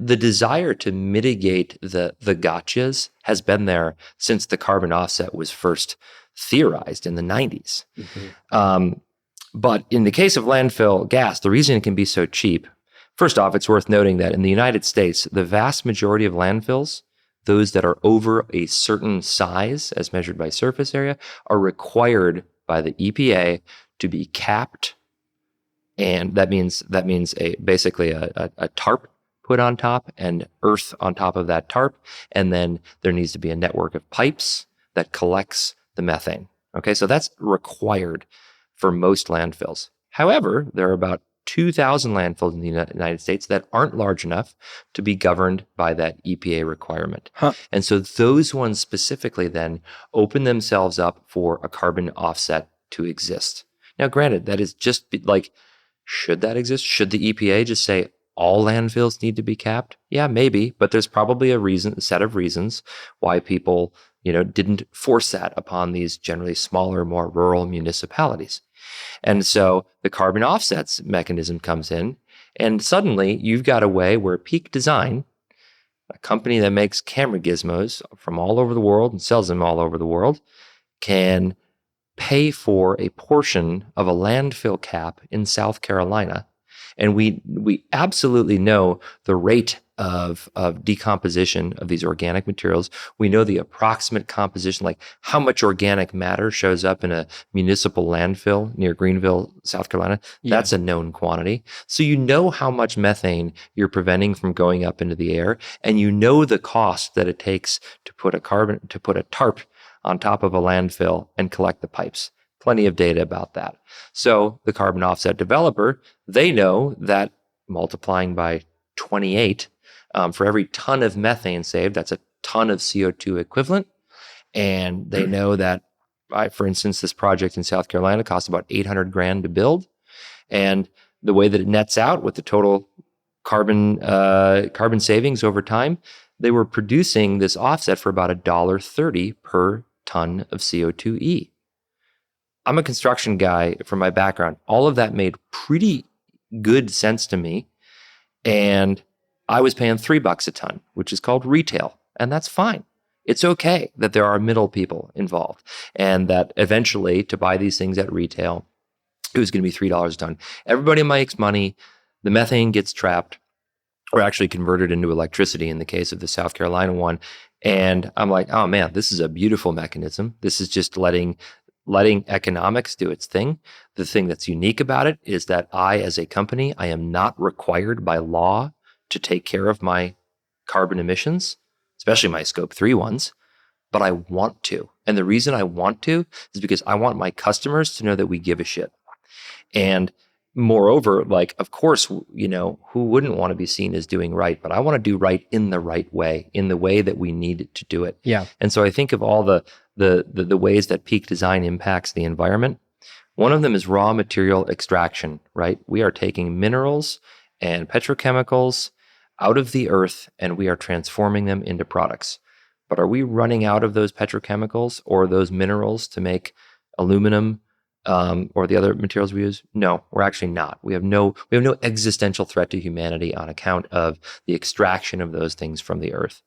desire to mitigate the gotchas has been there since the carbon offset was first theorized in the 90s. But in the case of landfill gas, the reason it can be so cheap, first off, it's worth noting that in the United States, the vast majority of landfills, those that are over a certain size as measured by surface area, are required by the EPA to be capped. And that means basically a tarp put on top and earth on top of that tarp. And then there needs to be a network of pipes that collects the methane. Okay, so that's required for most landfills. However, there are about 2,000 landfills in the United States that aren't large enough to be governed by that EPA requirement. And so those ones specifically then open themselves up for a carbon offset to exist. Now, granted, that is just like, should that exist? Should the EPA just say all landfills need to be capped? Yeah, maybe, but there's probably a set of reasons why people, didn't force that upon these generally smaller, more rural municipalities. And so the carbon offsets mechanism comes in, and suddenly you've got a way where Peak Design, a company that makes camera gizmos from all over the world and sells them all over the world, can pay for a portion of a landfill cap in South Carolina. And we absolutely know the rate of decomposition of these organic materials. We know the approximate composition, like how much organic matter shows up in a municipal landfill near Greenville, South Carolina. Yeah. That's a known quantity. So you know how much methane you're preventing from going up into the air, and you know the cost that it takes to put a tarp on top of a landfill and collect the pipes. Plenty of data about that. So the carbon offset developer, they know that multiplying by 28 for every ton of methane saved, that's a ton of CO2 equivalent. And they know that, for instance, this project in South Carolina costs about $800,000 to build. And the way that it nets out with the total carbon savings over time, they were producing this offset for about $1.30 per ton of CO2e. I'm a construction guy from my background. All of that made pretty good sense to me. And I was paying $3 a ton, which is called retail. And that's fine. It's okay that there are middle people involved, and that eventually to buy these things at retail, it was going to be $3 a ton. Everybody makes money. The methane gets trapped or actually converted into electricity in the case of the South Carolina one. And I'm like, oh man, this is a beautiful mechanism. This is just letting economics do its thing. The thing that's unique about it is that I, as a company, I am not required by law to take care of my carbon emissions, especially my scope 3 ones, but I want to. And the reason I want to is because I want my customers to know that we give a shit. And moreover, of course, who wouldn't want to be seen as doing right, but I want to do right in the right way, in the way that we need to do it. Yeah. And so I think of all the ways that Peak Design impacts the environment. One of them is raw material extraction, right? We are taking minerals and petrochemicals out of the earth and we are transforming them into products. But are we running out of those petrochemicals or those minerals to make aluminum or the other materials we use? No, we're actually not. We have no existential threat to humanity on account of the extraction of those things from the earth.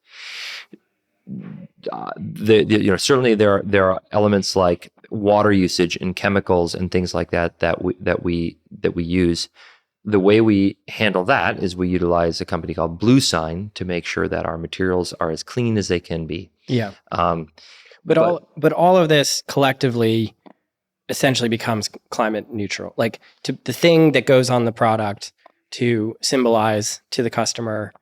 Certainly there are elements like water usage and chemicals and things like that we use. The way we handle that is we utilize a company called Blue Sign to make sure that our materials are as clean as they can be. Yeah. But all of this collectively essentially becomes climate neutral. To the thing that goes on the product to symbolize to the customer.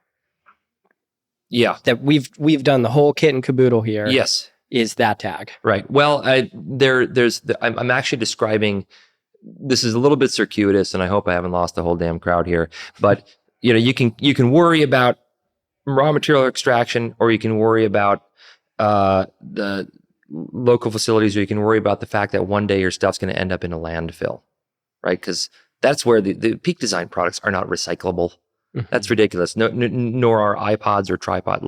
Yeah. That we've done the whole kit and caboodle here. Yes. Is that tag. Right. Well, I'm actually describing, this is a little bit circuitous, and I hope I haven't lost the whole damn crowd here. But you can worry about raw material extraction, or you can worry about the local facilities, or you can worry about the fact that one day your stuff's going to end up in a landfill, right? Because that's where the Peak Design products are not recyclable. Mm-hmm. That's ridiculous. No, nor are iPods or tripod.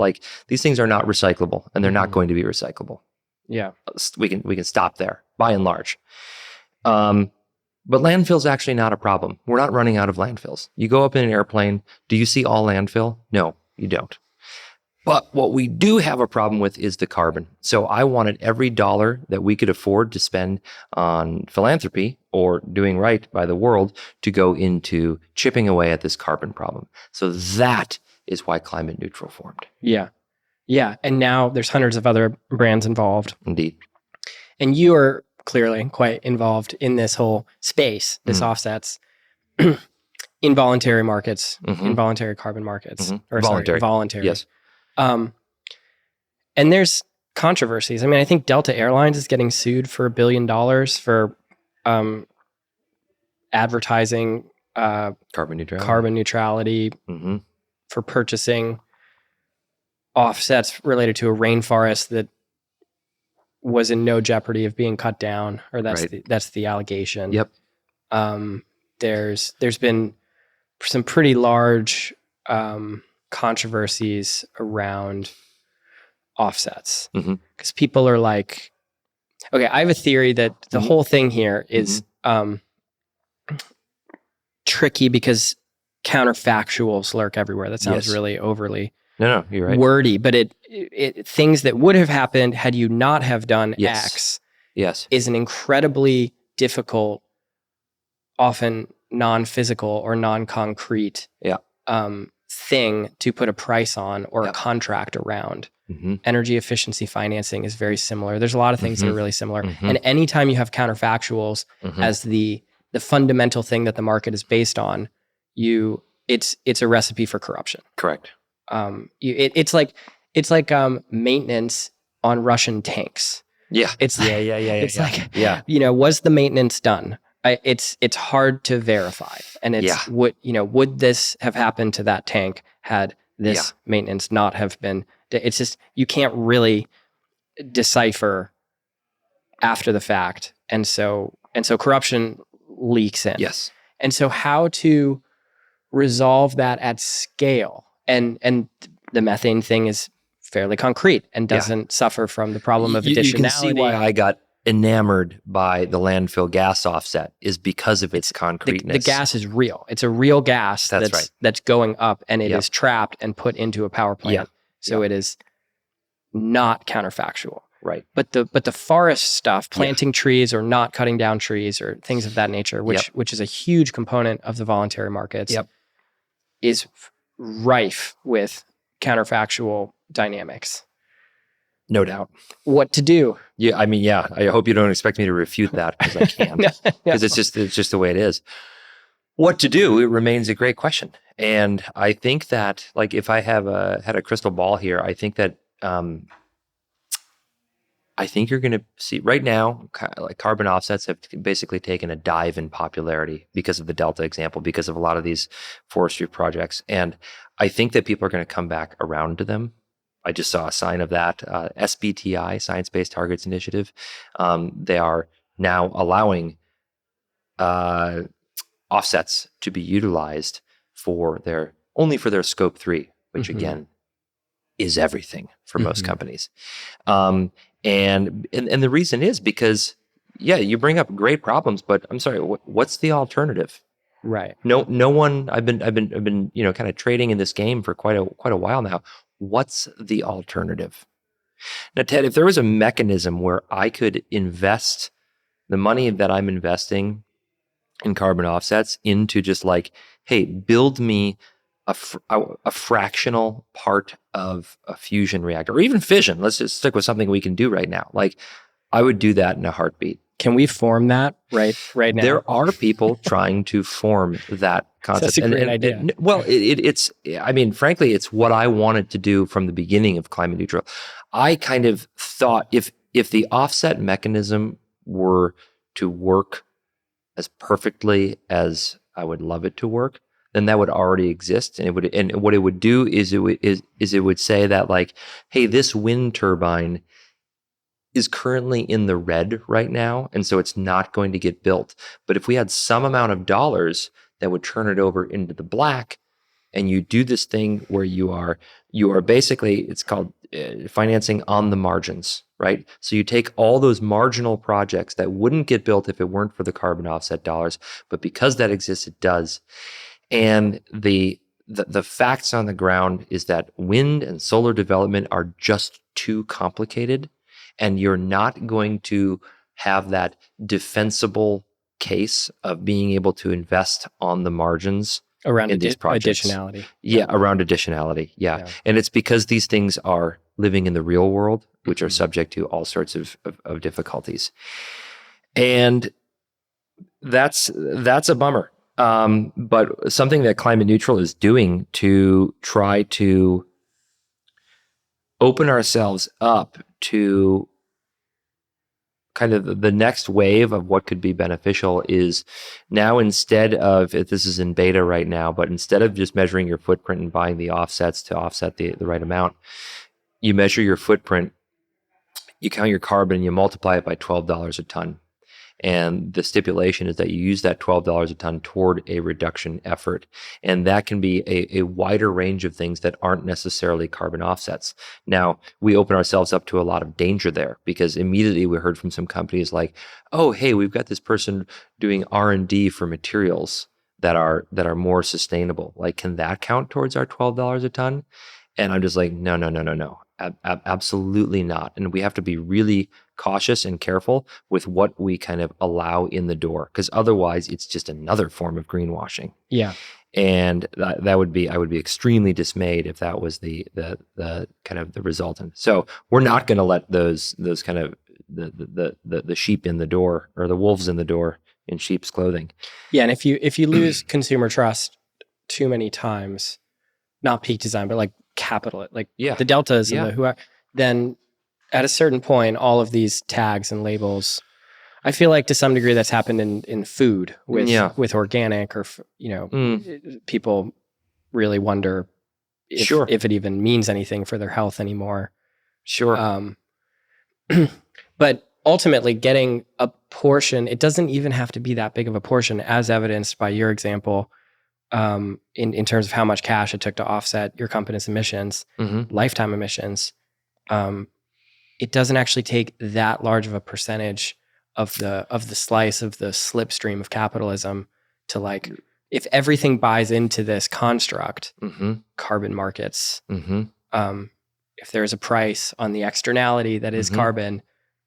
These things are not recyclable, and they're not going to be recyclable. Yeah, we can stop there by and large. But landfill's actually not a problem. We're not running out of landfills. You go up in an airplane, do you see all landfill? No, you don't. But what we do have a problem with is the carbon. So I wanted every dollar that we could afford to spend on philanthropy or doing right by the world to go into chipping away at this carbon problem. So that is why Climate Neutral formed. Yeah. Yeah. And now there's hundreds of other brands involved. Indeed. And you are clearly quite involved in this whole space, this offsets. involuntary markets, Mhm. involuntary carbon markets, Mhm. or Voluntary. sorry, voluntary. Yes. And there's controversies. I mean, I think Delta Airlines is getting sued for $1 billion for advertising Carbon neutrality. carbon neutrality Mm-hmm. for purchasing offsets related to a rainforest that was in no jeopardy of being cut down, or that's the allegation. Yep. There's been some pretty large controversies around offsets, because people are like, okay, I have a theory that the whole thing here is tricky because counterfactuals lurk everywhere. That sounds really overly No, you're right. wordy, but it things that would have happened had you not have done X is an incredibly difficult, often non-physical or non-concrete thing to put a price on or a contract around. Energy efficiency financing is very similar. There's a lot of things that are really similar. And anytime you have counterfactuals as the fundamental thing that the market is based on, it's a recipe for corruption. Correct. It's like maintenance on Russian tanks. Yeah. It's like, was the maintenance done? It's hard to verify, and would this have happened to that tank had this maintenance not have been? It's just, you can't really decipher after the fact, and so corruption leaks in. Yes. And so how to resolve that at scale, and the methane thing is fairly concrete and doesn't suffer from the problem of additionality. You can see why I got enamored by the landfill gas offset is because of its concreteness. The gas is real. It's a real gas that's going up, and it is trapped and put into a power plant. So it is not counterfactual. Right. But the forest stuff, planting trees or not cutting down trees or things of that nature, which is a huge component of the voluntary markets, is rife with counterfactual dynamics. No doubt. What to do? Yeah, I mean, I hope you don't expect me to refute that, because I can't. Because it's just the way it is. What to do? It remains a great question, and I think that, like, if I had a crystal ball here, I think that I think you're going to see right now, like, carbon offsets have basically taken a dive in popularity because of the Delta example, because of a lot of these forestry projects, and I think that people are going to come back around to them. I just saw a sign of that. SBTI, Science-Based Targets Initiative, they are now allowing offsets to be utilized only for their scope 3, which again is everything for most companies. And the reason is because, you bring up great problems, but I'm sorry, what's the alternative? Right. No one. I've been kind of trading in this game for quite a while now. What's the alternative? Now, Ted, if there was a mechanism where I could invest the money that I'm investing in carbon offsets into just like, hey, build me a fractional part of a fusion reactor, or even fission. Let's just stick with something we can do right now. Like, I would do that in a heartbeat. Can we form that right now? There are people trying to form that concept. That's a great idea. It's, I mean, frankly, it's what I wanted to do from the beginning of Climate Neutral. I kind of thought if the offset mechanism were to work as perfectly as I would love it to work, then that would already exist. And what it would do is it would say that, like, hey, this wind turbine is currently in the red right now, and so it's not going to get built. But if we had some amount of dollars that would turn it over into the black, and you do this thing where you are basically, it's called financing on the margins, right? So you take all those marginal projects that wouldn't get built if it weren't for the carbon offset dollars, but because that exists, it does. And the facts on the ground is that wind and solar development are just too complicated. And you're not going to have that defensible case of being able to invest on the margins around in these projects. Additionality. Around additionality. Yeah. And it's because these things are living in the real world, which are subject to all sorts of difficulties. And that's a bummer. But something that Climate Neutral is doing to try to open ourselves up to kind of the next wave of what could be beneficial is now, instead of, this is in beta right now, but instead of just measuring your footprint and buying the offsets to offset the right amount, you measure your footprint, you count your carbon, and you multiply it by $12 a ton. And the stipulation is that you use that $12 a ton toward a reduction effort. And that can be a wider range of things that aren't necessarily carbon offsets. Now, we open ourselves up to a lot of danger there, because immediately we heard from some companies like, oh, hey, we've got this person doing R&D for materials that are more sustainable. Like, can that count towards our $12 a ton? And I'm just like, no. Absolutely not. And we have to be really cautious and careful with what we kind of allow in the door, because otherwise it's just another form of greenwashing. Yeah. And I would be extremely dismayed if that was the kind of the resultant. So we're not going to let those kind of the sheep in the door, or the wolves in the door in sheep's clothing. Yeah. And if you lose consumer trust too many times, not Peak Design, but like capital, like the Deltas and the who are, then at a certain point, all of these tags and labels, I feel like to some degree that's happened in food with organic, or, people really wonder if it even means anything for their health anymore. Sure. But ultimately getting a portion, it doesn't even have to be that big of a portion, as evidenced by your example, in terms of how much cash it took to offset your company's emissions, lifetime emissions. It doesn't actually take that large of a percentage of the slice of the slipstream of capitalism to, like, if everything buys into this construct, carbon markets, if there's a price on the externality that is carbon,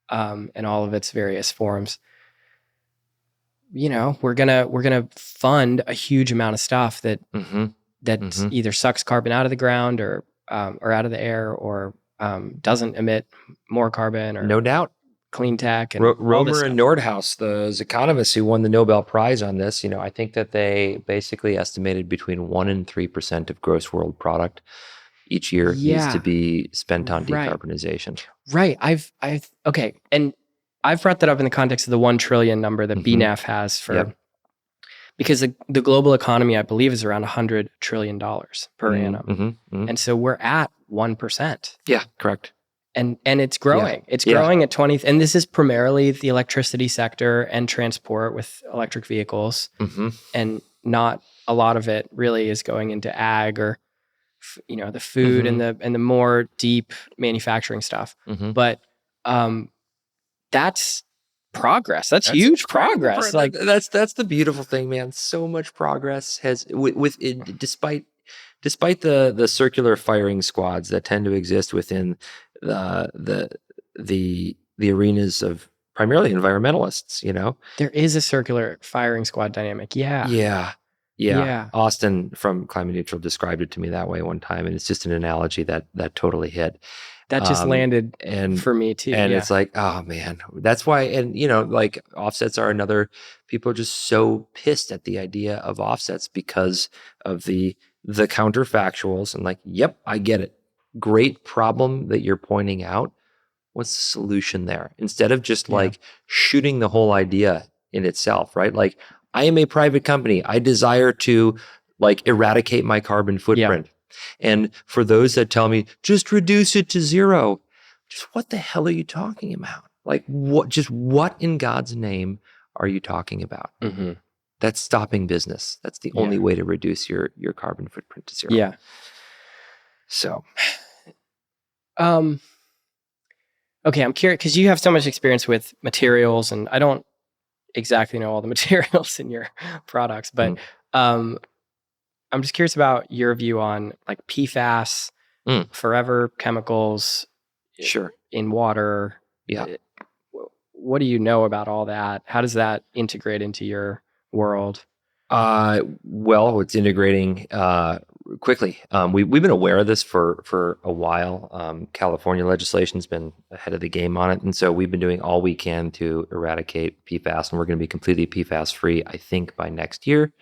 and all of its various forms, we're gonna fund a huge amount of stuff that either sucks carbon out of the ground or out of the air, or doesn't emit more carbon, or no doubt clean tech. And Romer and Nordhaus, those economists who won the Nobel Prize on this, I think that they basically estimated between 1% and 3% of gross world product each year needs to be spent on decarbonization. Right. Okay. And I've brought that up in the context of the 1 trillion number that BNEF has for, because the global economy, I believe, is around $100 trillion per annum. And so we're at 1%. Yeah, correct. And it's growing. Yeah. It's growing at 20. And this is primarily the electricity sector and transport with electric vehicles. And not a lot of it really is going into ag or, the food and the more deep manufacturing stuff. But that's progress. That's huge progress. Like that's the beautiful thing, man. So much progress has despite the circular firing squads that tend to exist within the arenas of primarily environmentalists. There is a circular firing squad dynamic. Yeah. Austin from Climate Neutral described it to me that way one time, and it's just an analogy that totally hit. That just landed for me too. And it's like, oh man, that's why. And like offsets are another. People are just so pissed at the idea of offsets because of the counterfactuals, and like, yep, I get it. Great problem that you're pointing out. What's the solution there? Instead of just like shooting the whole idea in itself, right? Like, I am a private company. I desire to like eradicate my carbon footprint. And for those that tell me, just reduce it to zero, just what the hell are you talking about? Like, what in God's name are you talking about? That's stopping business. That's the only way to reduce your carbon footprint to zero. Yeah. So, okay, I'm curious because you have so much experience with materials, and I don't exactly know all the materials in your products, but I'm just curious about your view on like PFAS, forever chemicals, in water. Yeah. What do you know about all that? How does that integrate into your world? Well, it's integrating quickly. We've been aware of this for a while. California legislation's been ahead of the game on it, and so we've been doing all we can to eradicate PFAS, and we're going to be completely PFAS free, I think, by next year.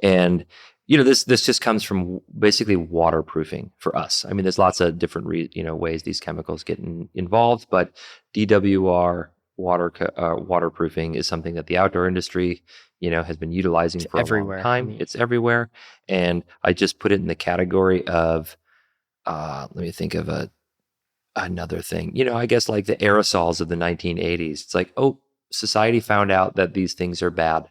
And this just comes from basically waterproofing for us. I mean, there's lots of different ways these chemicals get involved, but DWR waterproofing is something that the outdoor industry has been utilizing for a long time. It's everywhere. And I just put it in the category of, let me think of another thing. I guess like the aerosols of the 1980s. It's like, oh, society found out that these things are bad.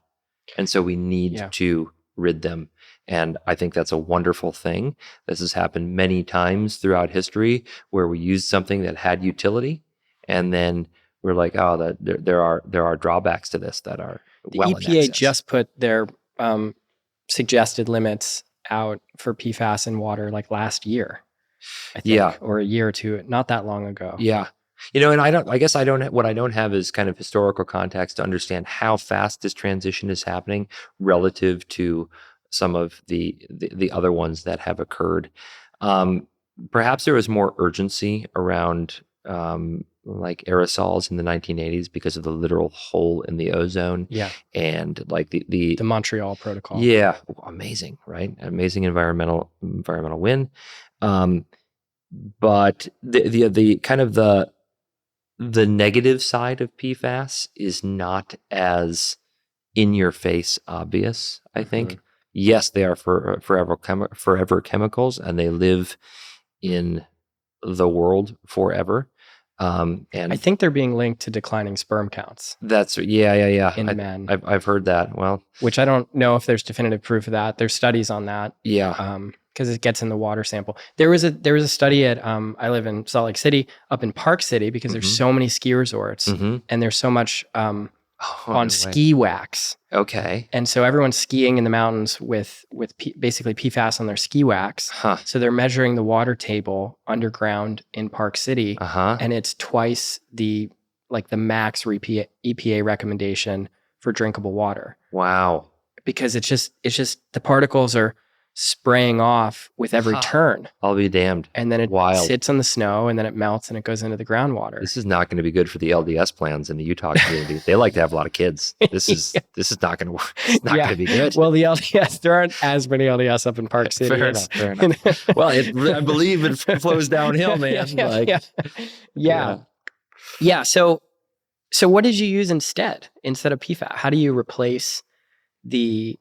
And so we need to rid them. And I think that's a wonderful thing. This has happened many times throughout history where we used something that had utility, and then we're like, oh, there are drawbacks to this that are the EPA just put their suggested limits out for PFAS in water like last year, I think, or a year or two, not that long ago. Yeah. And what I don't have is kind of historical context to understand how fast this transition is happening relative to some of the other ones that have occurred. Perhaps there was more urgency around like aerosols in the 1980s because of the literal hole in the ozone. Yeah. And like the Montreal Protocol. Yeah. Amazing, right? Amazing environmental win. But the kind of the negative side of PFAS is not as in your face obvious, I think. Yes, they are forever chemicals, and they live in the world forever. And I think they're being linked to declining sperm counts. That's in men. I've heard that. Well, which I don't know if there's definitive proof of that. There's studies on that. Yeah. Because it gets in the water sample. There was a study at I live in Salt Lake City, up in Park City, because there's so many ski resorts and there's so much on ski wax. Okay. And so everyone's skiing in the mountains with basically PFAS on their ski wax. So they're measuring the water table underground in Park City, and it's twice the max EPA recommendation for drinkable water. Wow. Because it's just the particles are spraying off with every turn. I'll be damned. And then it sits on the snow, and then it melts and it goes into the groundwater. This is not going to be good for the LDS plans in the Utah community. They like to have a lot of kids. This is not going to work. It's not going to be good. Well, the LDS, there aren't as many LDS up in Park City. Fair enough. Well, I believe it flows downhill, man. Yeah. So what did you use instead of PFAS? How do you replace the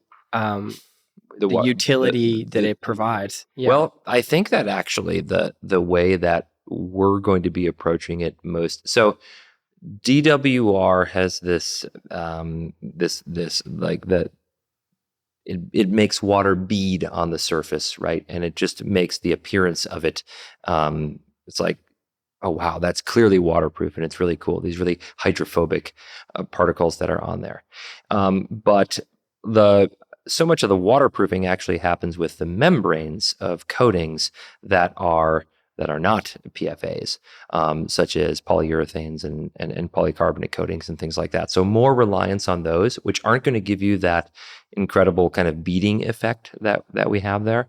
utility that it provides? Yeah. Well, I think that actually the way that we're going to be approaching it most. So DWR has this like that. It makes water bead on the surface, right? And it just makes the appearance of it. It's like, oh wow, that's clearly waterproof, and it's really cool. These really hydrophobic particles that are on there, but so much of the waterproofing actually happens with the membranes of coatings that are not PFAs, such as polyurethanes and polycarbonate coatings and things like that. So more reliance on those, which aren't going to give you that incredible kind of beading effect that we have there.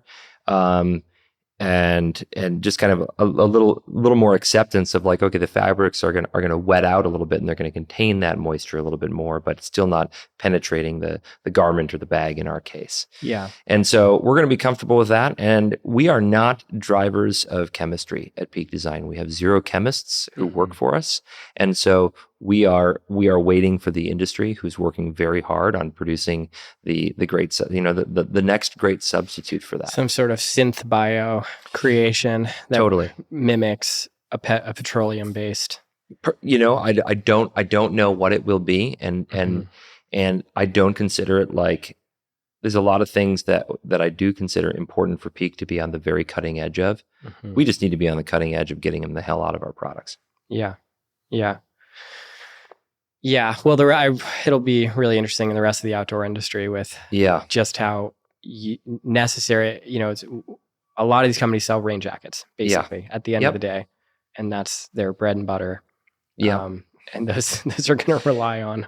And just kind of a little more acceptance of like, okay, the fabrics are going to wet out a little bit, and they're going to contain that moisture a little bit more, but still not penetrating the garment or the bag in our case. Yeah. And so we're going to be comfortable with that. And we are not drivers of chemistry at Peak Design. We have 0 chemists who work for us. And so we are waiting for the industry, who's working very hard on producing the great, the next great substitute for that. Some sort of synth bio creation that totally mimics a petroleum based. I don't know what it will be, and I don't consider it like. There's a lot of things that I do consider important for Peak to be on the very cutting edge of. We just need to be on the cutting edge of getting them the hell out of our products. Yeah. Well, it'll be really interesting in the rest of the outdoor industry with just how necessary. It's a lot of these companies sell rain jackets basically at the end of the day, and that's their bread and butter. And those are going to rely on.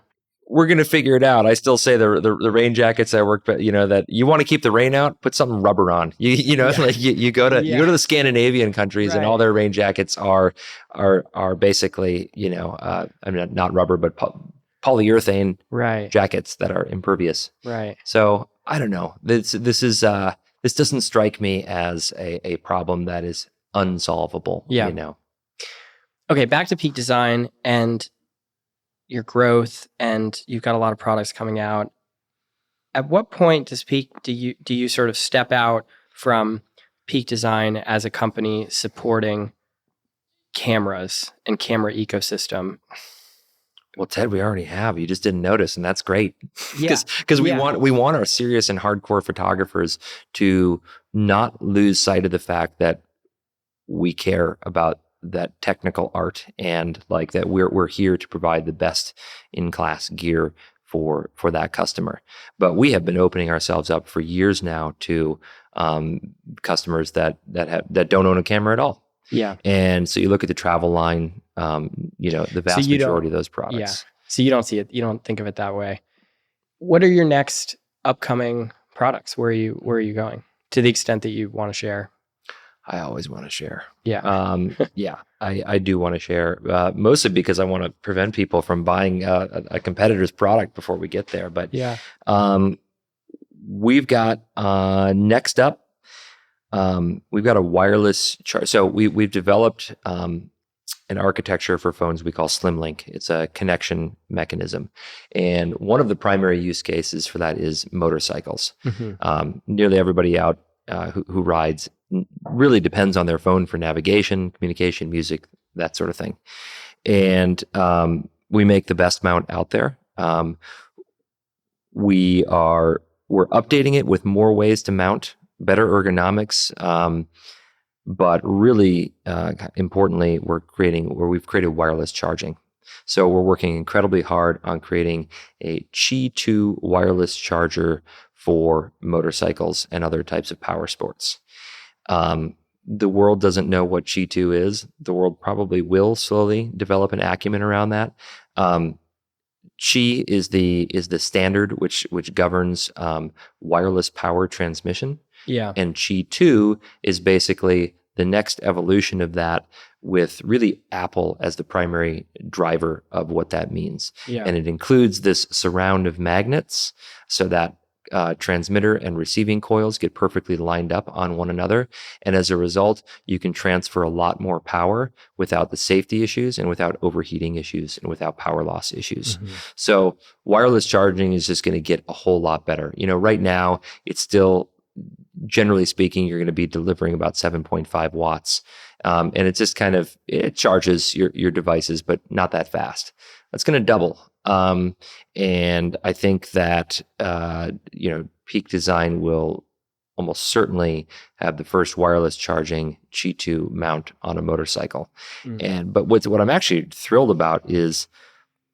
we're going to figure it out. I still say the rain jackets I work, but that you want to keep the rain out, put something rubber on. You go to the Scandinavian countries and all their rain jackets are basically, I mean, not rubber, but polyurethane jackets that are impervious. Right. So I don't know. This doesn't strike me as a problem that is unsolvable. Yeah. Okay. Back to Peak Design and your growth, and you've got a lot of products coming out. At what point do you sort of step out from Peak Design as a company supporting cameras and camera ecosystem? Well, Ted, we already have. You just didn't notice, and that's great. Because we want our serious and hardcore photographers to not lose sight of the fact that we care about that technical art, and like that we're here to provide the best in class gear for that customer. But we have been opening ourselves up for years now to customers that don't own a camera at all. Yeah. And so you look at the travel line, the vast majority of those products. Yeah. So you don't see it. You don't think of it that way. What are your next upcoming products? Where are you going, to the extent that you want to share? I always want to share. Yeah. I do want to share, mostly because I want to prevent people from buying a competitor's product before we get there. But we've got next up, we've got a wireless charge. So we've developed an architecture for phones we call SlimLink. It's a connection mechanism, and one of the primary use cases for that is motorcycles. Mm-hmm. Nearly everybody out who rides really depends on their phone for navigation, communication, music, that sort of thing. And we make the best mount out there. We're updating it with more ways to mount, better ergonomics, but really importantly, we've created wireless charging. So we're working incredibly hard on creating a Qi 2 wireless charger for motorcycles and other types of power sports. The world doesn't know what Qi 2 is. The world probably will slowly develop an acumen around that. Qi is the standard which governs wireless power transmission. Yeah. And Qi 2 is basically the next evolution of that, with really Apple as the primary driver of what that means. Yeah. And it includes this surround of magnets so that transmitter and receiving coils get perfectly lined up on one another. And as a result, you can transfer a lot more power without the safety issues and without overheating issues and without power loss issues. Mm-hmm. So wireless charging is just going to get a whole lot better. Right now, it's still, generally speaking, you're going to be delivering about 7.5 watts. And it's just it charges your devices, but not that fast. That's going to double. And I think that, Peak Design will almost certainly have the first wireless charging Qi 2 mount on a motorcycle. Mm. But what I'm actually thrilled about is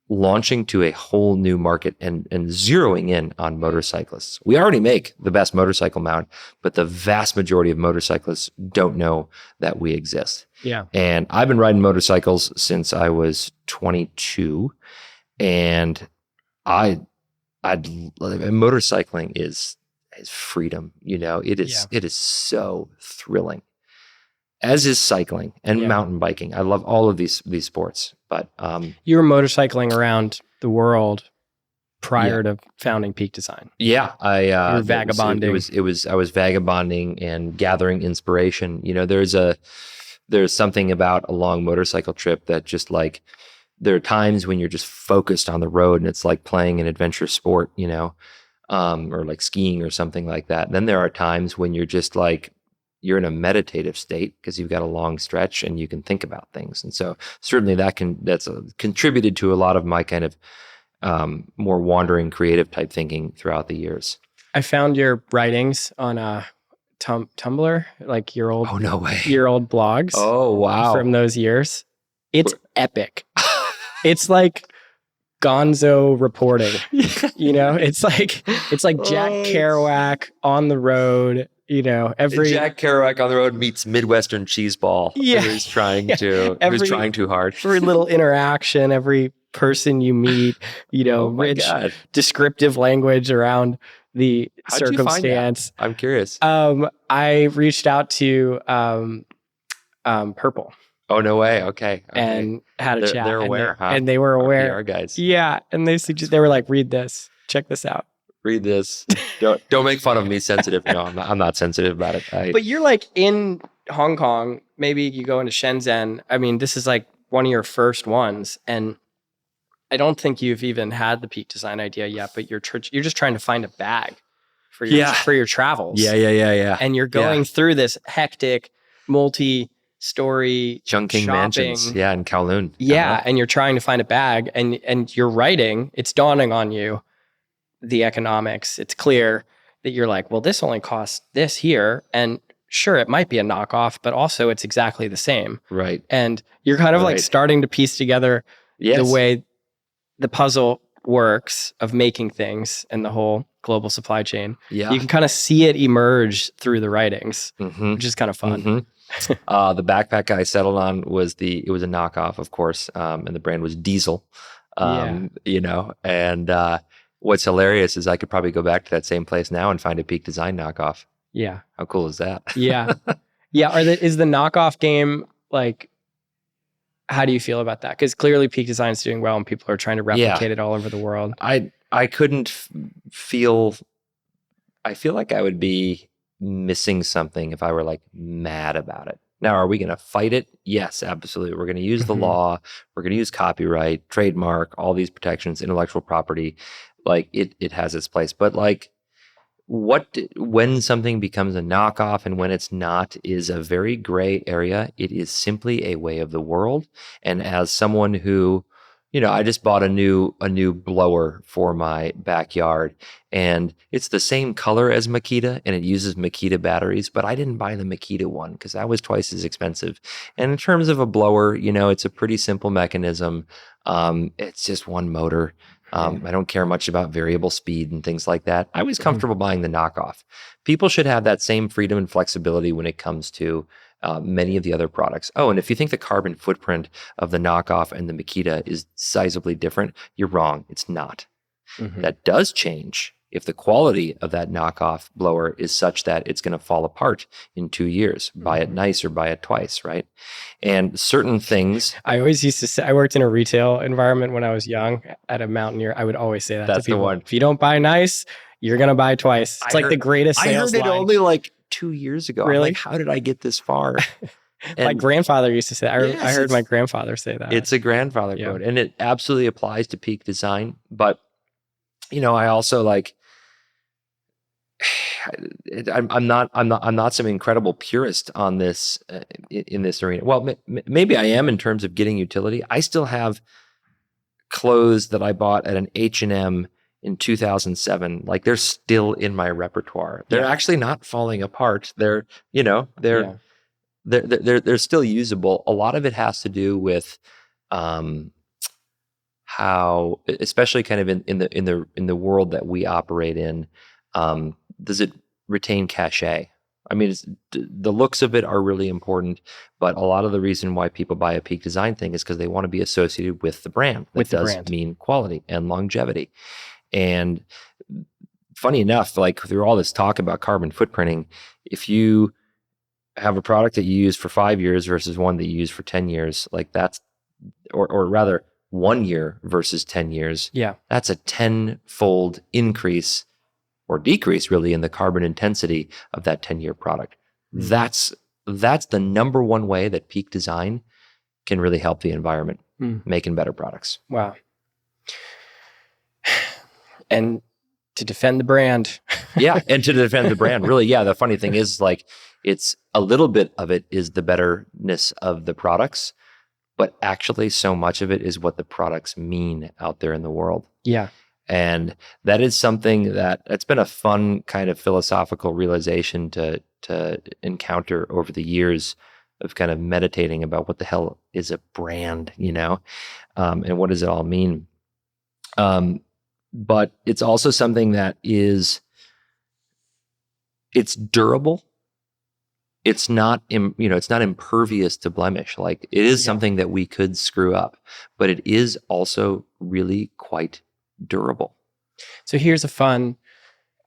launching to a whole new market and zeroing in on motorcyclists. We already make the best motorcycle mount, but the vast majority of motorcyclists don't know that we exist. Yeah. And I've been riding motorcycles since I was 22. And motorcycling is freedom. It is so thrilling, as is cycling and mountain biking. I love all of these sports, but you were motorcycling around the world prior to founding Peak Design. Yeah, you were vagabonding. I was vagabonding and gathering inspiration. There's something about a long motorcycle trip that just there are times when you're just focused on the road and it's like playing an adventure sport, or like skiing or something like that. And then there are times when you're just you're in a meditative state because you've got a long stretch and you can think about things. And so certainly that's contributed to a lot of my kind of more wandering creative type thinking throughout the years. I found your writings on Tumblr, like your old, oh, no way. Your old blogs. Oh, wow. From those years. It's epic. It's like gonzo reporting, it's like Jack Kerouac on the road, every Jack Kerouac on the road meets Midwestern cheese ball. Yeah. Who's trying Every- too hard. every little interaction, every person you meet, Oh my rich God. descriptive language around the How'd you find that? circumstance. I'm curious. I reached out to Purple Oh, no way. Okay. and had a chat. They're aware, huh? And they were Our aware. PR guys. Yeah, and they were like, read this, check this out. Read this. Don't make fun of me sensitive. No, I'm not sensitive about it. But you're like in Hong Kong, maybe you go into Shenzhen. I mean, this is like one of your first ones. And I don't think you've even had the peak design idea yet, but you're just trying to find a bag for your travels. Yeah. And you're going through this hectic multi-story Chungking shopping. mansions. Yeah, in Kowloon. Yeah. And you're trying to find a bag and you're writing, it's dawning on you, the economics. It's clear that you're like, well, this only costs this here. And sure, it might be a knockoff, but also it's exactly the same. Right. And you're kind of like starting to piece together the way the puzzle works of making things and the whole global supply chain. Yeah. You can kind of see it emerge through the writings, Mm-hmm. which is kind of fun. Mm-hmm. The backpack I settled on was a knockoff, of course, and the brand was Diesel. And what's hilarious is I could probably go back to that same place now and find a Peak Design knockoff. Yeah. How cool is that? Yeah. Yeah. Is the knockoff game like, how do you feel about that? Because clearly Peak Design is doing well and people are trying to replicate it all over the world. I couldn't feel, I feel like I would be missing something if I were like mad about it. Now, are we going to fight it? Yes, absolutely. We're going to use the law. We're going to use copyright, trademark, all these protections, intellectual property. Like it has its place. But like when something becomes a knockoff and when it's not is a very gray area. It is simply a way of the world. And as someone who, I just bought a new blower for my backyard and it's the same color as Makita and it uses Makita batteries, but I didn't buy the Makita one because that was twice as expensive. And in terms of a blower, it's a pretty simple mechanism. It's just one motor. I don't care much about variable speed and things like that. I was comfortable buying the knockoff. People should have that same freedom and flexibility when it comes to many of the other products. Oh, and if you think the carbon footprint of the knockoff and the Makita is sizably different, you're wrong. It's not. That does change if the quality of that knockoff blower is such that it's going to fall apart in 2 years. Buy it nice or buy it twice, right? And certain things. I always used to say, I worked in a retail environment when I was young at a Mountaineer. I would always say that to people. The one. If you don't buy nice, you're going to buy twice. It's like the greatest sales line. I heard it only like 2 years ago. Really? I'm like, how did I get this far? My grandfather used to say that. I heard my grandfather say that. It's a grandfather quote. And it absolutely applies to Peak Design. But, I also like, I'm not some incredible purist on this in this arena. Well, maybe I am in terms of getting utility. I still have clothes that I bought at an H&M in 2007. Like they're still in my repertoire. They're actually not falling apart. They're still usable. A lot of it has to do with how, especially kind of in the world that we operate in. Does it retain cachet? I mean, the looks of it are really important, but a lot of the reason why people buy a Peak Design thing is because they want to be associated with the brand. That does mean quality and longevity. And funny enough, like through all this talk about carbon footprinting, if you have a product that you use for 5 years versus one that you use for 10 years, like that's, or rather 1 year versus 10 years, that's a 10-fold increase or decrease really in the carbon intensity of that 10-year product. That's the number one way that Peak Design can really help the environment, making better products. Wow. And to defend the brand. And to defend the brand, really, the funny thing is like, it's a little bit of it is the betterness of the products, but actually so much of it is what the products mean out there in the world. Yeah. And that is something that's been a fun kind of philosophical realization to encounter over the years of kind of meditating about what the hell is a brand, and what does it all mean. But it's also something that is it's durable. It's not, it's not impervious to blemish. Like it is something that we could screw up, but it is also really quite durable. So here's this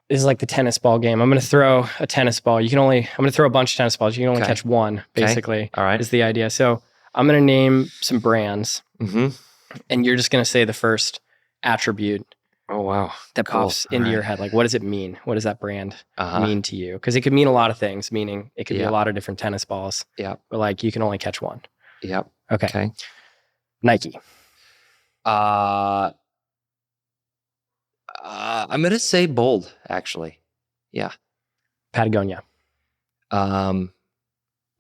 is like the tennis ball game. I'm going to throw a tennis ball. I'm going to throw a bunch of tennis balls. You can only catch one, basically. Okay. All right. Is the idea. So I'm going to name some brands, and you're just going to say the first attribute. Oh, wow. That pops into your head. Like, what does it mean? What does that brand mean to you? Because it could mean a lot of things, meaning it could be a lot of different tennis balls. Yeah. But like, you can only catch one. Yep. Okay. Nike. I'm going to say bold, actually. Yeah. Patagonia.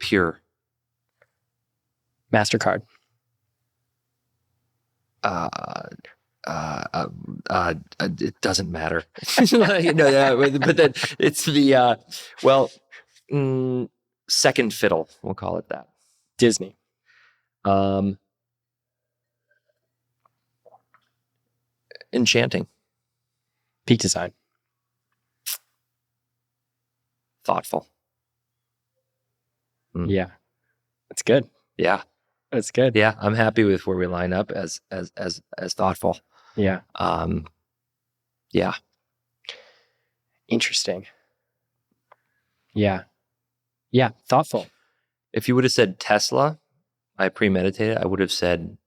Pure. MasterCard. It doesn't matter. But then it's the second fiddle. We'll call it that. Disney. Enchanting. Peak Design. Thoughtful. Yeah, that's good. Yeah, that's good. Yeah, I'm happy with where we line up as thoughtful. Yeah. Yeah. Interesting. Yeah. Yeah. Thoughtful. If you would have said Tesla, I premeditated, I would have said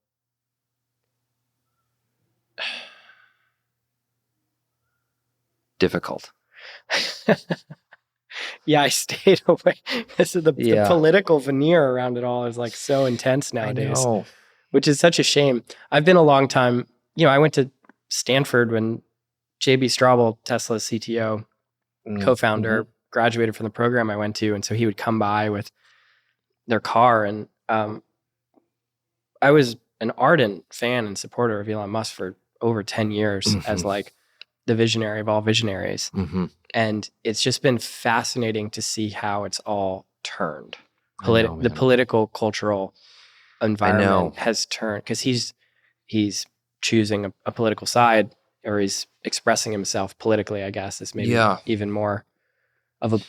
difficult. Yeah, I stayed away. The political veneer around it all is like so intense nowadays, which is such a shame. I've been a long time, I went to Stanford when JB Straubel, Tesla's CTO, co-founder, graduated from the program I went to. And so he would come by with their car. And I was an ardent fan and supporter of Elon Musk for over 10 years as like the visionary of all visionaries. And it's just been fascinating to see how it's all turned. The political, cultural environment has turned because he's choosing a political side, or he's expressing himself politically, I guess, is maybe even more of a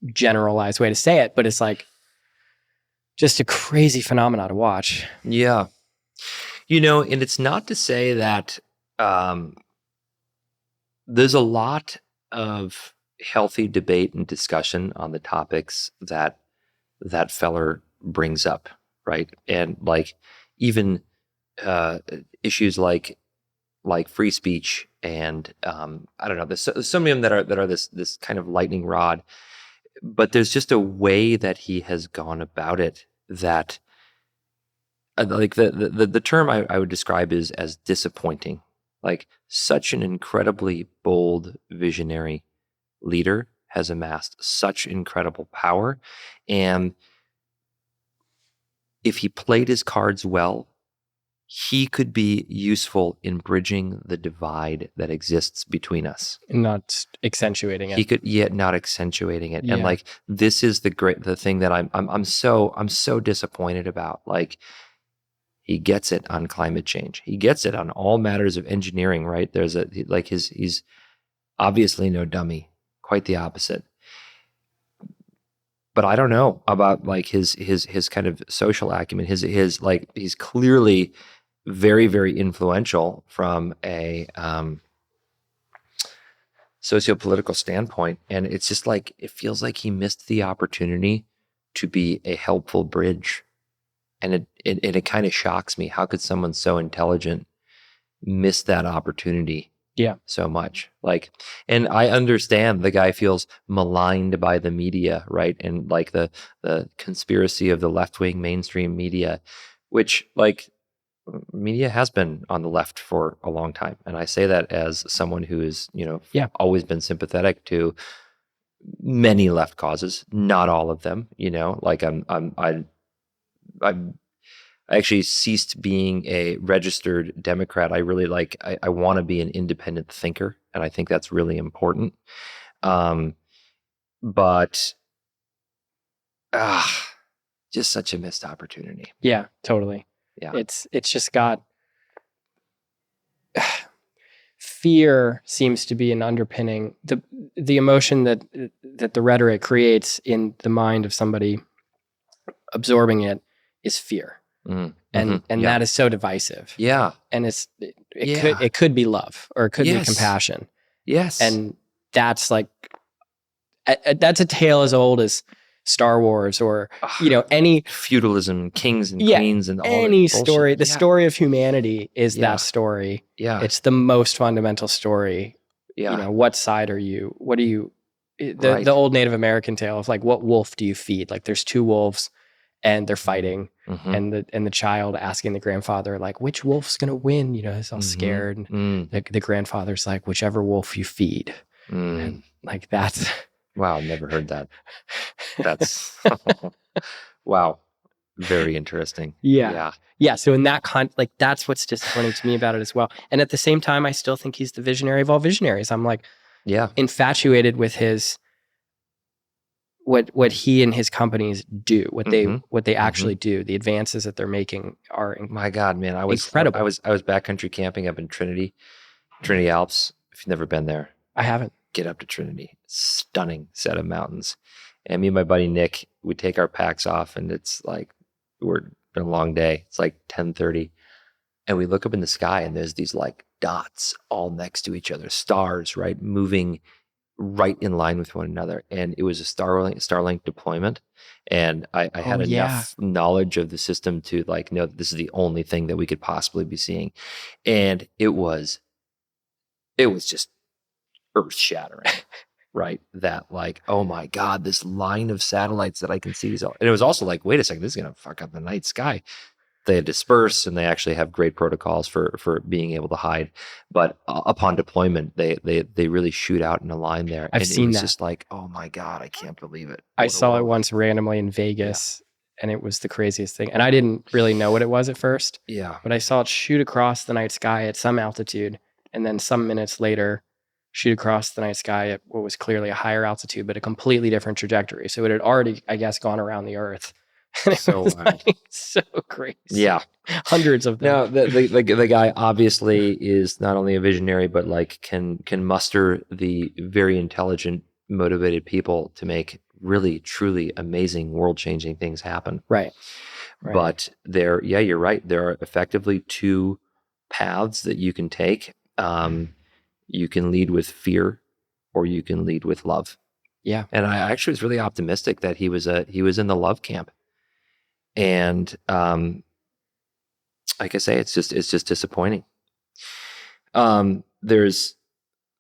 generalized way to say it. But it's like just a crazy phenomena to watch. Yeah. And it's not to say that there's a lot of healthy debate and discussion on the topics that feller brings up, right? And like even issues like free speech and I don't know. There's so many of them that are this kind of lightning rod, but there's just a way that he has gone about it that like the term I would describe is as disappointing. Like such an incredibly bold visionary leader has amassed such incredible power. And if he played his cards well, he could be useful in bridging the divide that exists between us. Not accentuating it. He could, yet not accentuating it. Yeah. And like, this is the thing that I'm so disappointed about. Like, he gets it on climate change. He gets it on all matters of engineering, right? He's obviously no dummy, quite the opposite. But I don't know about like his kind of social acumen. His like, he's clearly very, very influential from a socio-political standpoint. And it's just like, it feels like he missed the opportunity to be a helpful bridge. And it kind of shocks me. How could someone so intelligent miss that opportunity so much? Like, and I understand the guy feels maligned by the media, right? And like the conspiracy of the left-wing mainstream media, which like media has been on the left for a long time. And I say that as someone who is, always been sympathetic to many left causes, not all of them, like I actually ceased being a registered Democrat. I really I want to be an independent thinker, and I think that's really important. But just such a missed opportunity. Yeah, totally. Yeah. It's just got fear seems to be an underpinning. The emotion that the rhetoric creates in the mind of somebody absorbing it is fear. And that is so divisive. Yeah. And it could be love, or it could be compassion. Yes. And that's like that's a tale as old as Star Wars, or any feudalism, kings and queens, and all any story. The story of humanity is that story. Yeah. It's the most fundamental story. Yeah. What side are you? What do you? The old Native American tale of like, what wolf do you feed? Like, there's two wolves, and they're fighting, and the child asking the grandfather, like, which wolf's gonna win? He's all scared. And the grandfather's like, whichever wolf you feed. And like, that's wow, never heard that. That's wow, very interesting. Yeah. So in that that's what's disappointing to me about it as well. And at the same time, I still think he's the visionary of all visionaries. I'm like, infatuated with his what he and his companies do, what they actually do. The advances that they're making are my God, man, I was incredible. I was backcountry camping up in Trinity Alps. If you've never been there, I haven't. Get up to Trinity. Stunning set of mountains. And me and my buddy Nick, we take our packs off, and it's like, we're been a long day. It's like 10:30, and we look up in the sky, and there's these like dots all next to each other, stars, right, moving right in line with one another. And it was a Starlink deployment, and I had enough knowledge of the system to like know that this is the only thing that we could possibly be seeing, and it was just earth shattering. Right. That like, oh my God, this line of satellites that I can see. And it was also like, wait a second, this is going to fuck up the night sky. They disperse, and they actually have great protocols for being able to hide. But upon deployment, they really shoot out in a line there. I've seen that. It's just like, oh my God, I can't believe it. I saw it once randomly in Vegas, and it was the craziest thing. And I didn't really know what it was at first. Yeah. But I saw it shoot across the night sky at some altitude, and then some minutes later, shoot across the night sky at what was clearly a higher altitude, but a completely different trajectory. So it had already, I guess, gone around the Earth. And it was like, so crazy. Yeah. Hundreds of them. Now, the guy obviously is not only a visionary, but like can muster the very intelligent, motivated people to make really, truly amazing, world-changing things happen. Right. But you're right. There are effectively two paths that you can take. You can lead with fear, or you can lead with love. Yeah. And I actually was really optimistic that he was in the love camp. And like I say, it's just disappointing. There's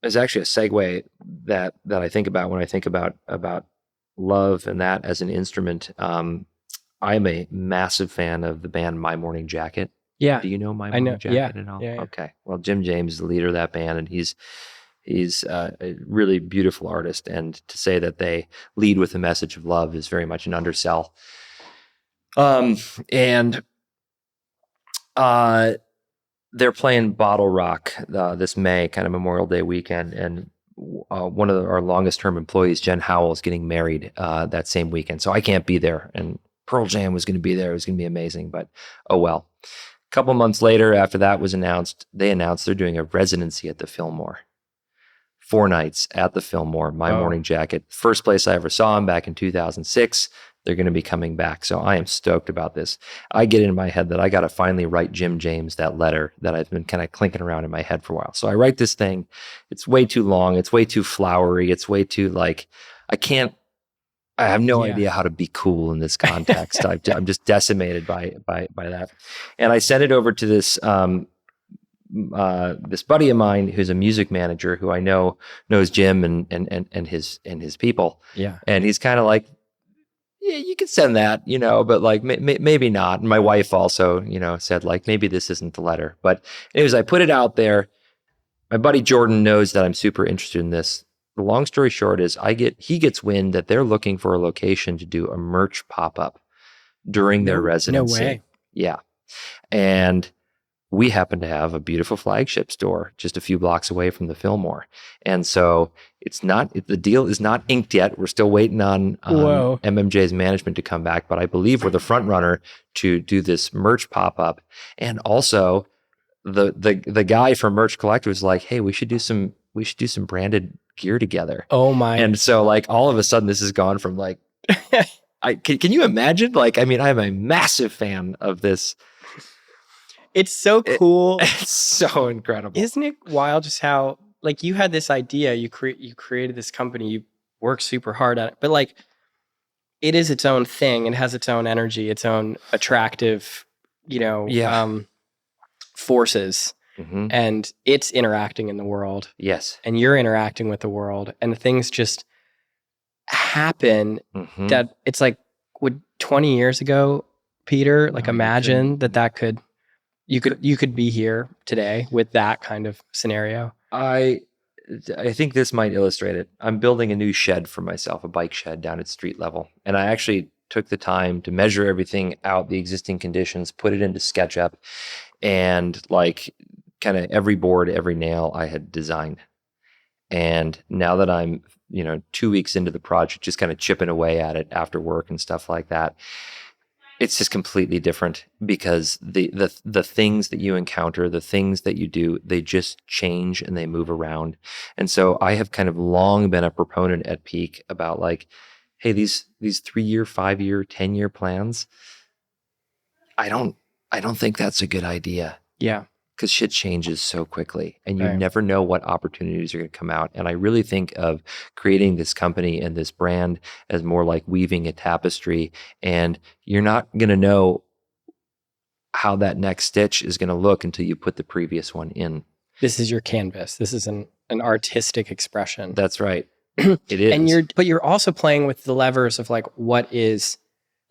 actually a segue that I think about when I think about love and that as an instrument. I'm a massive fan of the band My Morning Jacket. Yeah. Do you know My Morning Jacket at all? Yeah. Okay. Well, Jim James is the leader of that band, and he's a really beautiful artist. And to say that they lead with a message of love is very much an undersell. And they're playing Bottle Rock this May, kind of Memorial Day weekend, and one of our longest term employees, Jen Howell, is getting married that same weekend. So I can't be there, and Pearl Jam was going to be there. It was going to be amazing, but oh well. A couple months later, after that was announced, they announced they're doing a residency at the Fillmore. 4 nights at the Fillmore, My Morning Jacket. First place I ever saw them back in 2006. They're going to be coming back. So I am stoked about this. I get in my head that I got to finally write Jim James that letter that I've been kind of clinking around in my head for a while. So I write this thing. It's way too long. It's way too flowery. It's way too like, I have no idea how to be cool in this context. I'm just decimated by that. And I sent it over to this this buddy of mine who's a music manager who I know knows Jim and his people. Yeah. And he's kind of like, yeah, you could send that, but like maybe not. And my wife also, said like, maybe this isn't the letter. But anyways, I put it out there. My buddy Jordan knows that I'm super interested in this. The long story short is he gets wind that they're looking for a location to do a merch pop-up during their residency. No way. Yeah. And we happen to have a beautiful flagship store just a few blocks away from the Fillmore. And so the deal is not inked yet. We're still waiting on MMJ's management to come back, but I believe we're the front runner to do this merch pop-up. And also the guy from Merch Collective was like, hey, we should do some branded gear together. Oh my. And so like all of a sudden this has gone from like, can you imagine? Like, I mean, I'm a massive fan of this. It's so cool. It's so incredible. Isn't it wild just how, like, you had this idea, you created this company, you worked super hard at it, but like, it is its own thing. It has its own energy, its own attractive, forces. Mm-hmm. And it's interacting in the world. Yes. And you're interacting with the world. And things just happen that it's like, would 20 years ago, Peter, like imagine that could, you could be here today with that kind of scenario. I think this might illustrate it. I'm building a new shed for myself, a bike shed down at street level. And I actually took the time to measure everything out, the existing conditions, put it into SketchUp, and like kind of every board, every nail I had designed. And now that I'm, 2 weeks into the project, just kind of chipping away at it after work and stuff like that, it's just completely different because the things that you encounter, the things that you do, they just change and they move around. And so I have kind of long been a proponent at Peak about like, hey, these 3-year, 5-year, 10-year plans, I don't think that's a good idea. Yeah. Because shit changes so quickly and you Right. never know what opportunities are going to come out. And I really think of creating this company and this brand as more like weaving a tapestry, and you're not going to know how that next stitch is going to look until you put the previous one in. This is your canvas. This is an artistic expression. That's right. It is. And you're also playing with the levers of like, what is,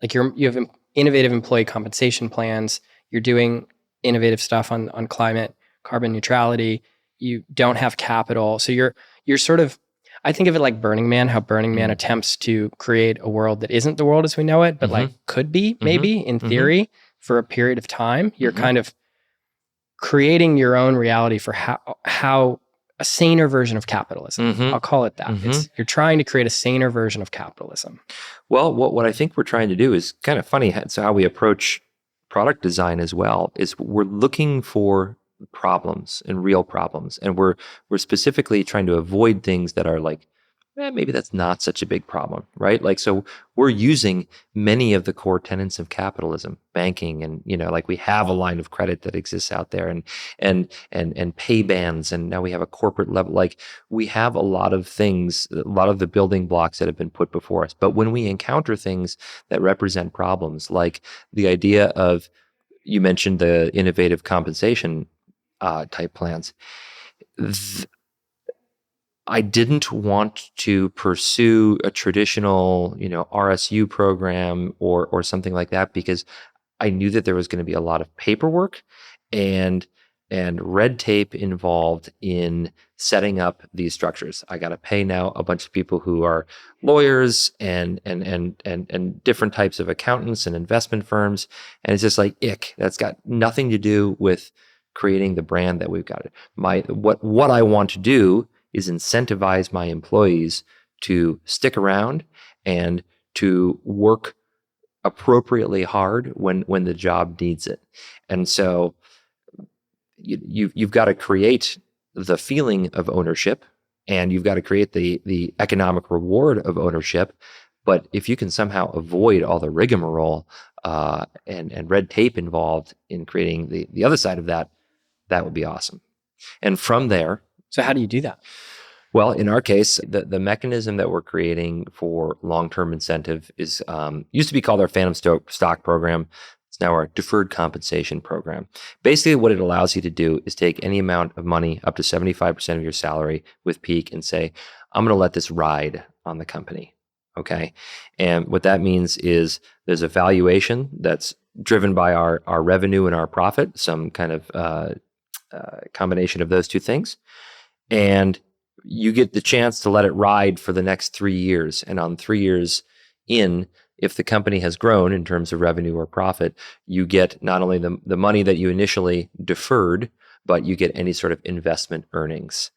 like, you have innovative employee compensation plans. You're doing innovative stuff on climate, carbon neutrality. You don't have capital. So you're sort of, I think of it like Burning Man, how Burning Man attempts to create a world that isn't the world as we know it, but like could be maybe in theory for a period of time. You're kind of creating your own reality for how a saner version of capitalism. I'll call it that. You're trying to create a saner version of capitalism. Well, what I think we're trying to do is kind of funny. So how we approach product design as well is we're looking for problems and real problems, and we're specifically trying to avoid things that are like, maybe that's not such a big problem, right? Like, so we're using many of the core tenets of capitalism, banking, and like we have a line of credit that exists out there, and pay bans, and now we have a corporate level. Like, we have a lot of things, a lot of the building blocks that have been put before us. But when we encounter things that represent problems, like the idea of, you mentioned the innovative compensation type plans. I didn't want to pursue a traditional, RSU program or something like that, because I knew that there was going to be a lot of paperwork and red tape involved in setting up these structures. I got to pay now a bunch of people who are lawyers and different types of accountants and investment firms, and it's just like, ick. That's got nothing to do with creating the brand that we've got. What I want to do is incentivize my employees to stick around and to work appropriately hard when the job needs it. And so you've got to create the feeling of ownership, and you've got to create the economic reward of ownership. But if you can somehow avoid all the rigmarole and red tape involved in creating the other side of that, that would be awesome. And from there, so how do you do that? Well, in our case, the mechanism that we're creating for long-term incentive is used to be called our Phantom Stock program. It's now our Deferred Compensation program. Basically, what it allows you to do is take any amount of money, up to 75% of your salary with Peak, and say, I'm going to let this ride on the company. Okay? And what that means is there's a valuation that's driven by our revenue and our profit, some kind of combination of those two things. And you get the chance to let it ride for the next 3 years. And on 3 years in, if the company has grown in terms of revenue or profit, you get not only the money that you initially deferred, but you get any sort of investment earnings.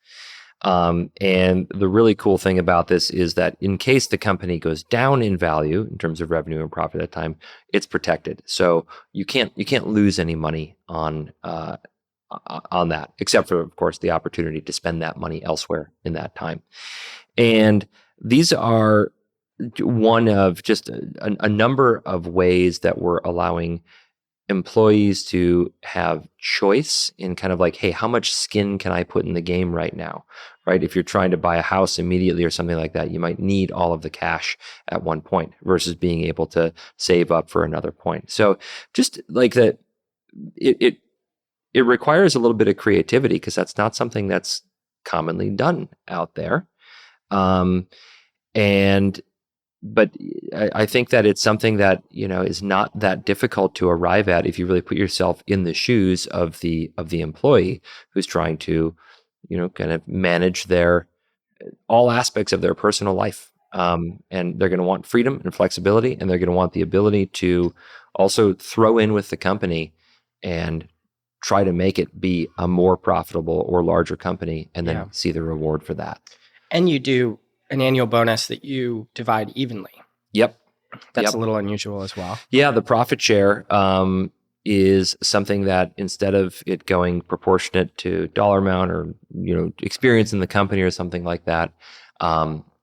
And the really cool thing about this is that in case the company goes down in value in terms of revenue and profit at that time, it's protected. So you can't lose any money on on that, except for, of course, the opportunity to spend that money elsewhere in that time. And these are one of just a number of ways that we're allowing employees to have choice in kind of like, hey, how much skin can I put in the game right now? Right? If you're trying to buy a house immediately or something like that, you might need all of the cash at one point versus being able to save up for another point. So just like that, it requires a little bit of creativity because that's not something that's commonly done out there. But I think that it's something that, is not that difficult to arrive at if you really put yourself in the shoes of the employee who's trying to, kind of manage all aspects of their personal life. And they're going to want freedom and flexibility, and they're going to want the ability to also throw in with the company and try to make it be a more profitable or larger company, and then see the reward for that. And you do an annual bonus that you divide evenly. Yep. That's a little unusual as well. Yeah, the profit share is something that instead of it going proportionate to dollar amount or experience in the company or something like that,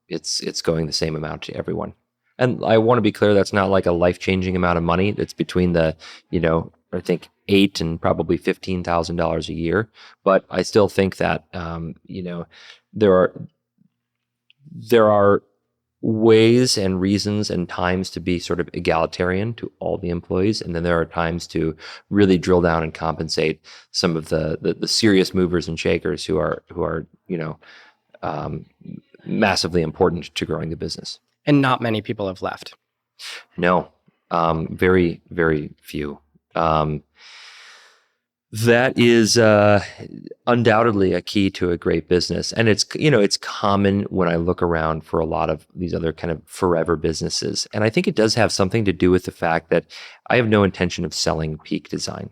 it's going the same amount to everyone. And I want to be clear, that's not like a life-changing amount of money. It's between the I think $8,000 and probably $15,000 a year. But I still think that there are ways and reasons and times to be sort of egalitarian to all the employees, and then there are times to really drill down and compensate some of the serious movers and shakers who are massively important to growing the business. And not many people have left. No, very, very few. That is undoubtedly a key to a great business. And it's common when I look around for a lot of these other kind of forever businesses. And I think it does have something to do with the fact that I have no intention of selling Peak Design.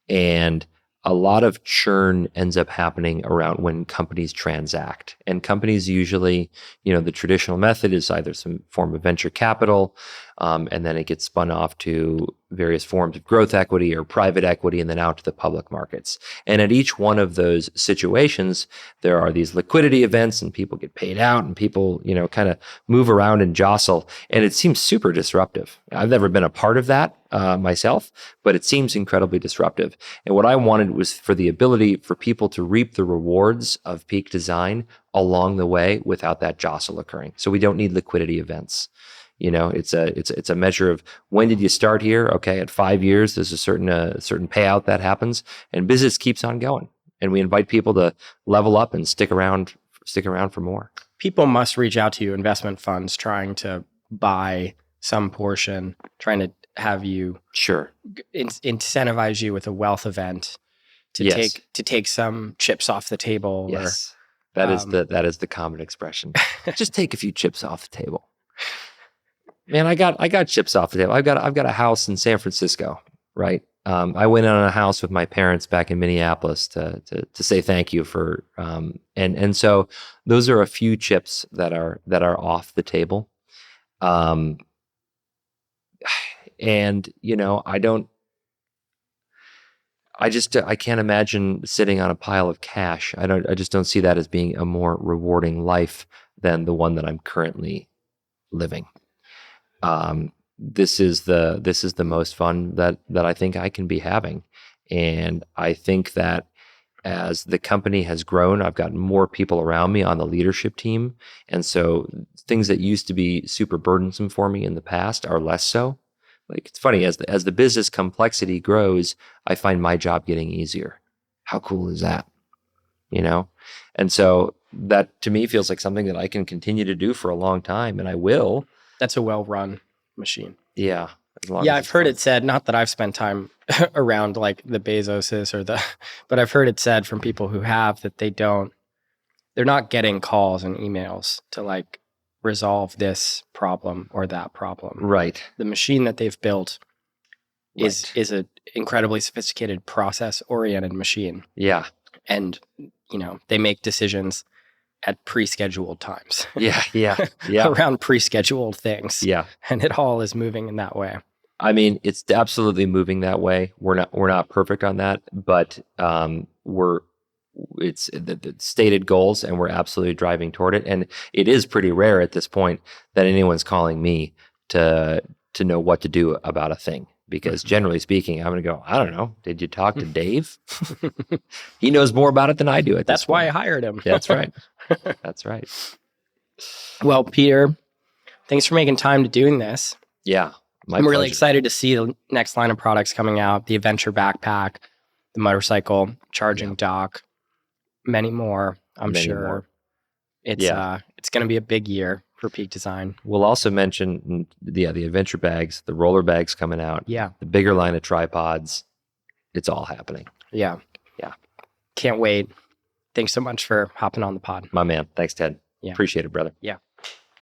And a lot of churn ends up happening around when companies transact. And companies usually, the traditional method is either some form of venture capital, and then it gets spun off to various forms of growth equity or private equity, and then out to the public markets. And at each one of those situations, there are these liquidity events, and people get paid out, and people, kind of move around and jostle. And it seems super disruptive. I've never been a part of that myself, but it seems incredibly disruptive. And what I wanted was for the ability for people to reap the rewards of Peak Design along the way without that jostle occurring. So we don't need liquidity events. It's a measure of when did you start here? Okay, at 5 years, there's a certain payout that happens, and business keeps on going. And we invite people to level up and stick around for more. People must reach out to you, investment funds, trying to buy some portion, trying to have you incentivize you with a wealth event to take some chips off the table. Yes, that is the common expression. Just take a few chips off the table. Man, I got chips off the table. I've got a house in San Francisco, right? I went on a house with my parents back in Minneapolis to say thank you for, and so those are a few chips that are off the table, and I can't imagine sitting on a pile of cash. I just don't see that as being a more rewarding life than the one that I'm currently living. This is the most fun that I think I can be having. And I think that as the company has grown, I've gotten more people around me on the leadership team. And so things that used to be super burdensome for me in the past are less so. Like, it's funny, as the business complexity grows, I find my job getting easier. How cool is that? And so that to me feels like something that I can continue to do for a long time, and I will. That's a well-run machine. Yeah. I've heard it said, not that I've spent time around like the Bezoses but I've heard it said from people who have that they're not getting calls and emails to like resolve this problem or that problem. Right. The machine that they've built is an incredibly sophisticated process-oriented machine. Yeah. And, they make decisions at pre-scheduled times. Yeah. Around pre-scheduled things. Yeah. And it all is moving in that way. I mean, it's absolutely moving that way. We're not perfect on that, but it's the stated goals, and we're absolutely driving toward it. And it is pretty rare at this point that anyone's calling me to know what to do about a thing, because generally speaking, I'm going to go, I don't know. Did you talk to Dave? He knows more about it than I do. That's why I hired him. That's right. That's right. Well, Peter, thanks for making time to doing this. Yeah. I'm really excited to see the next line of products coming out, the adventure backpack, the motorcycle charging dock, many more. I'm sure it's going to be a big year for Peak Design. We'll also mention the adventure bags, the roller bags coming out, the bigger line of tripods. It's all happening. Yeah. Can't wait. Thanks so much for hopping on the pod. My man. Thanks, Ted. Yeah. Appreciate it, brother. Yeah.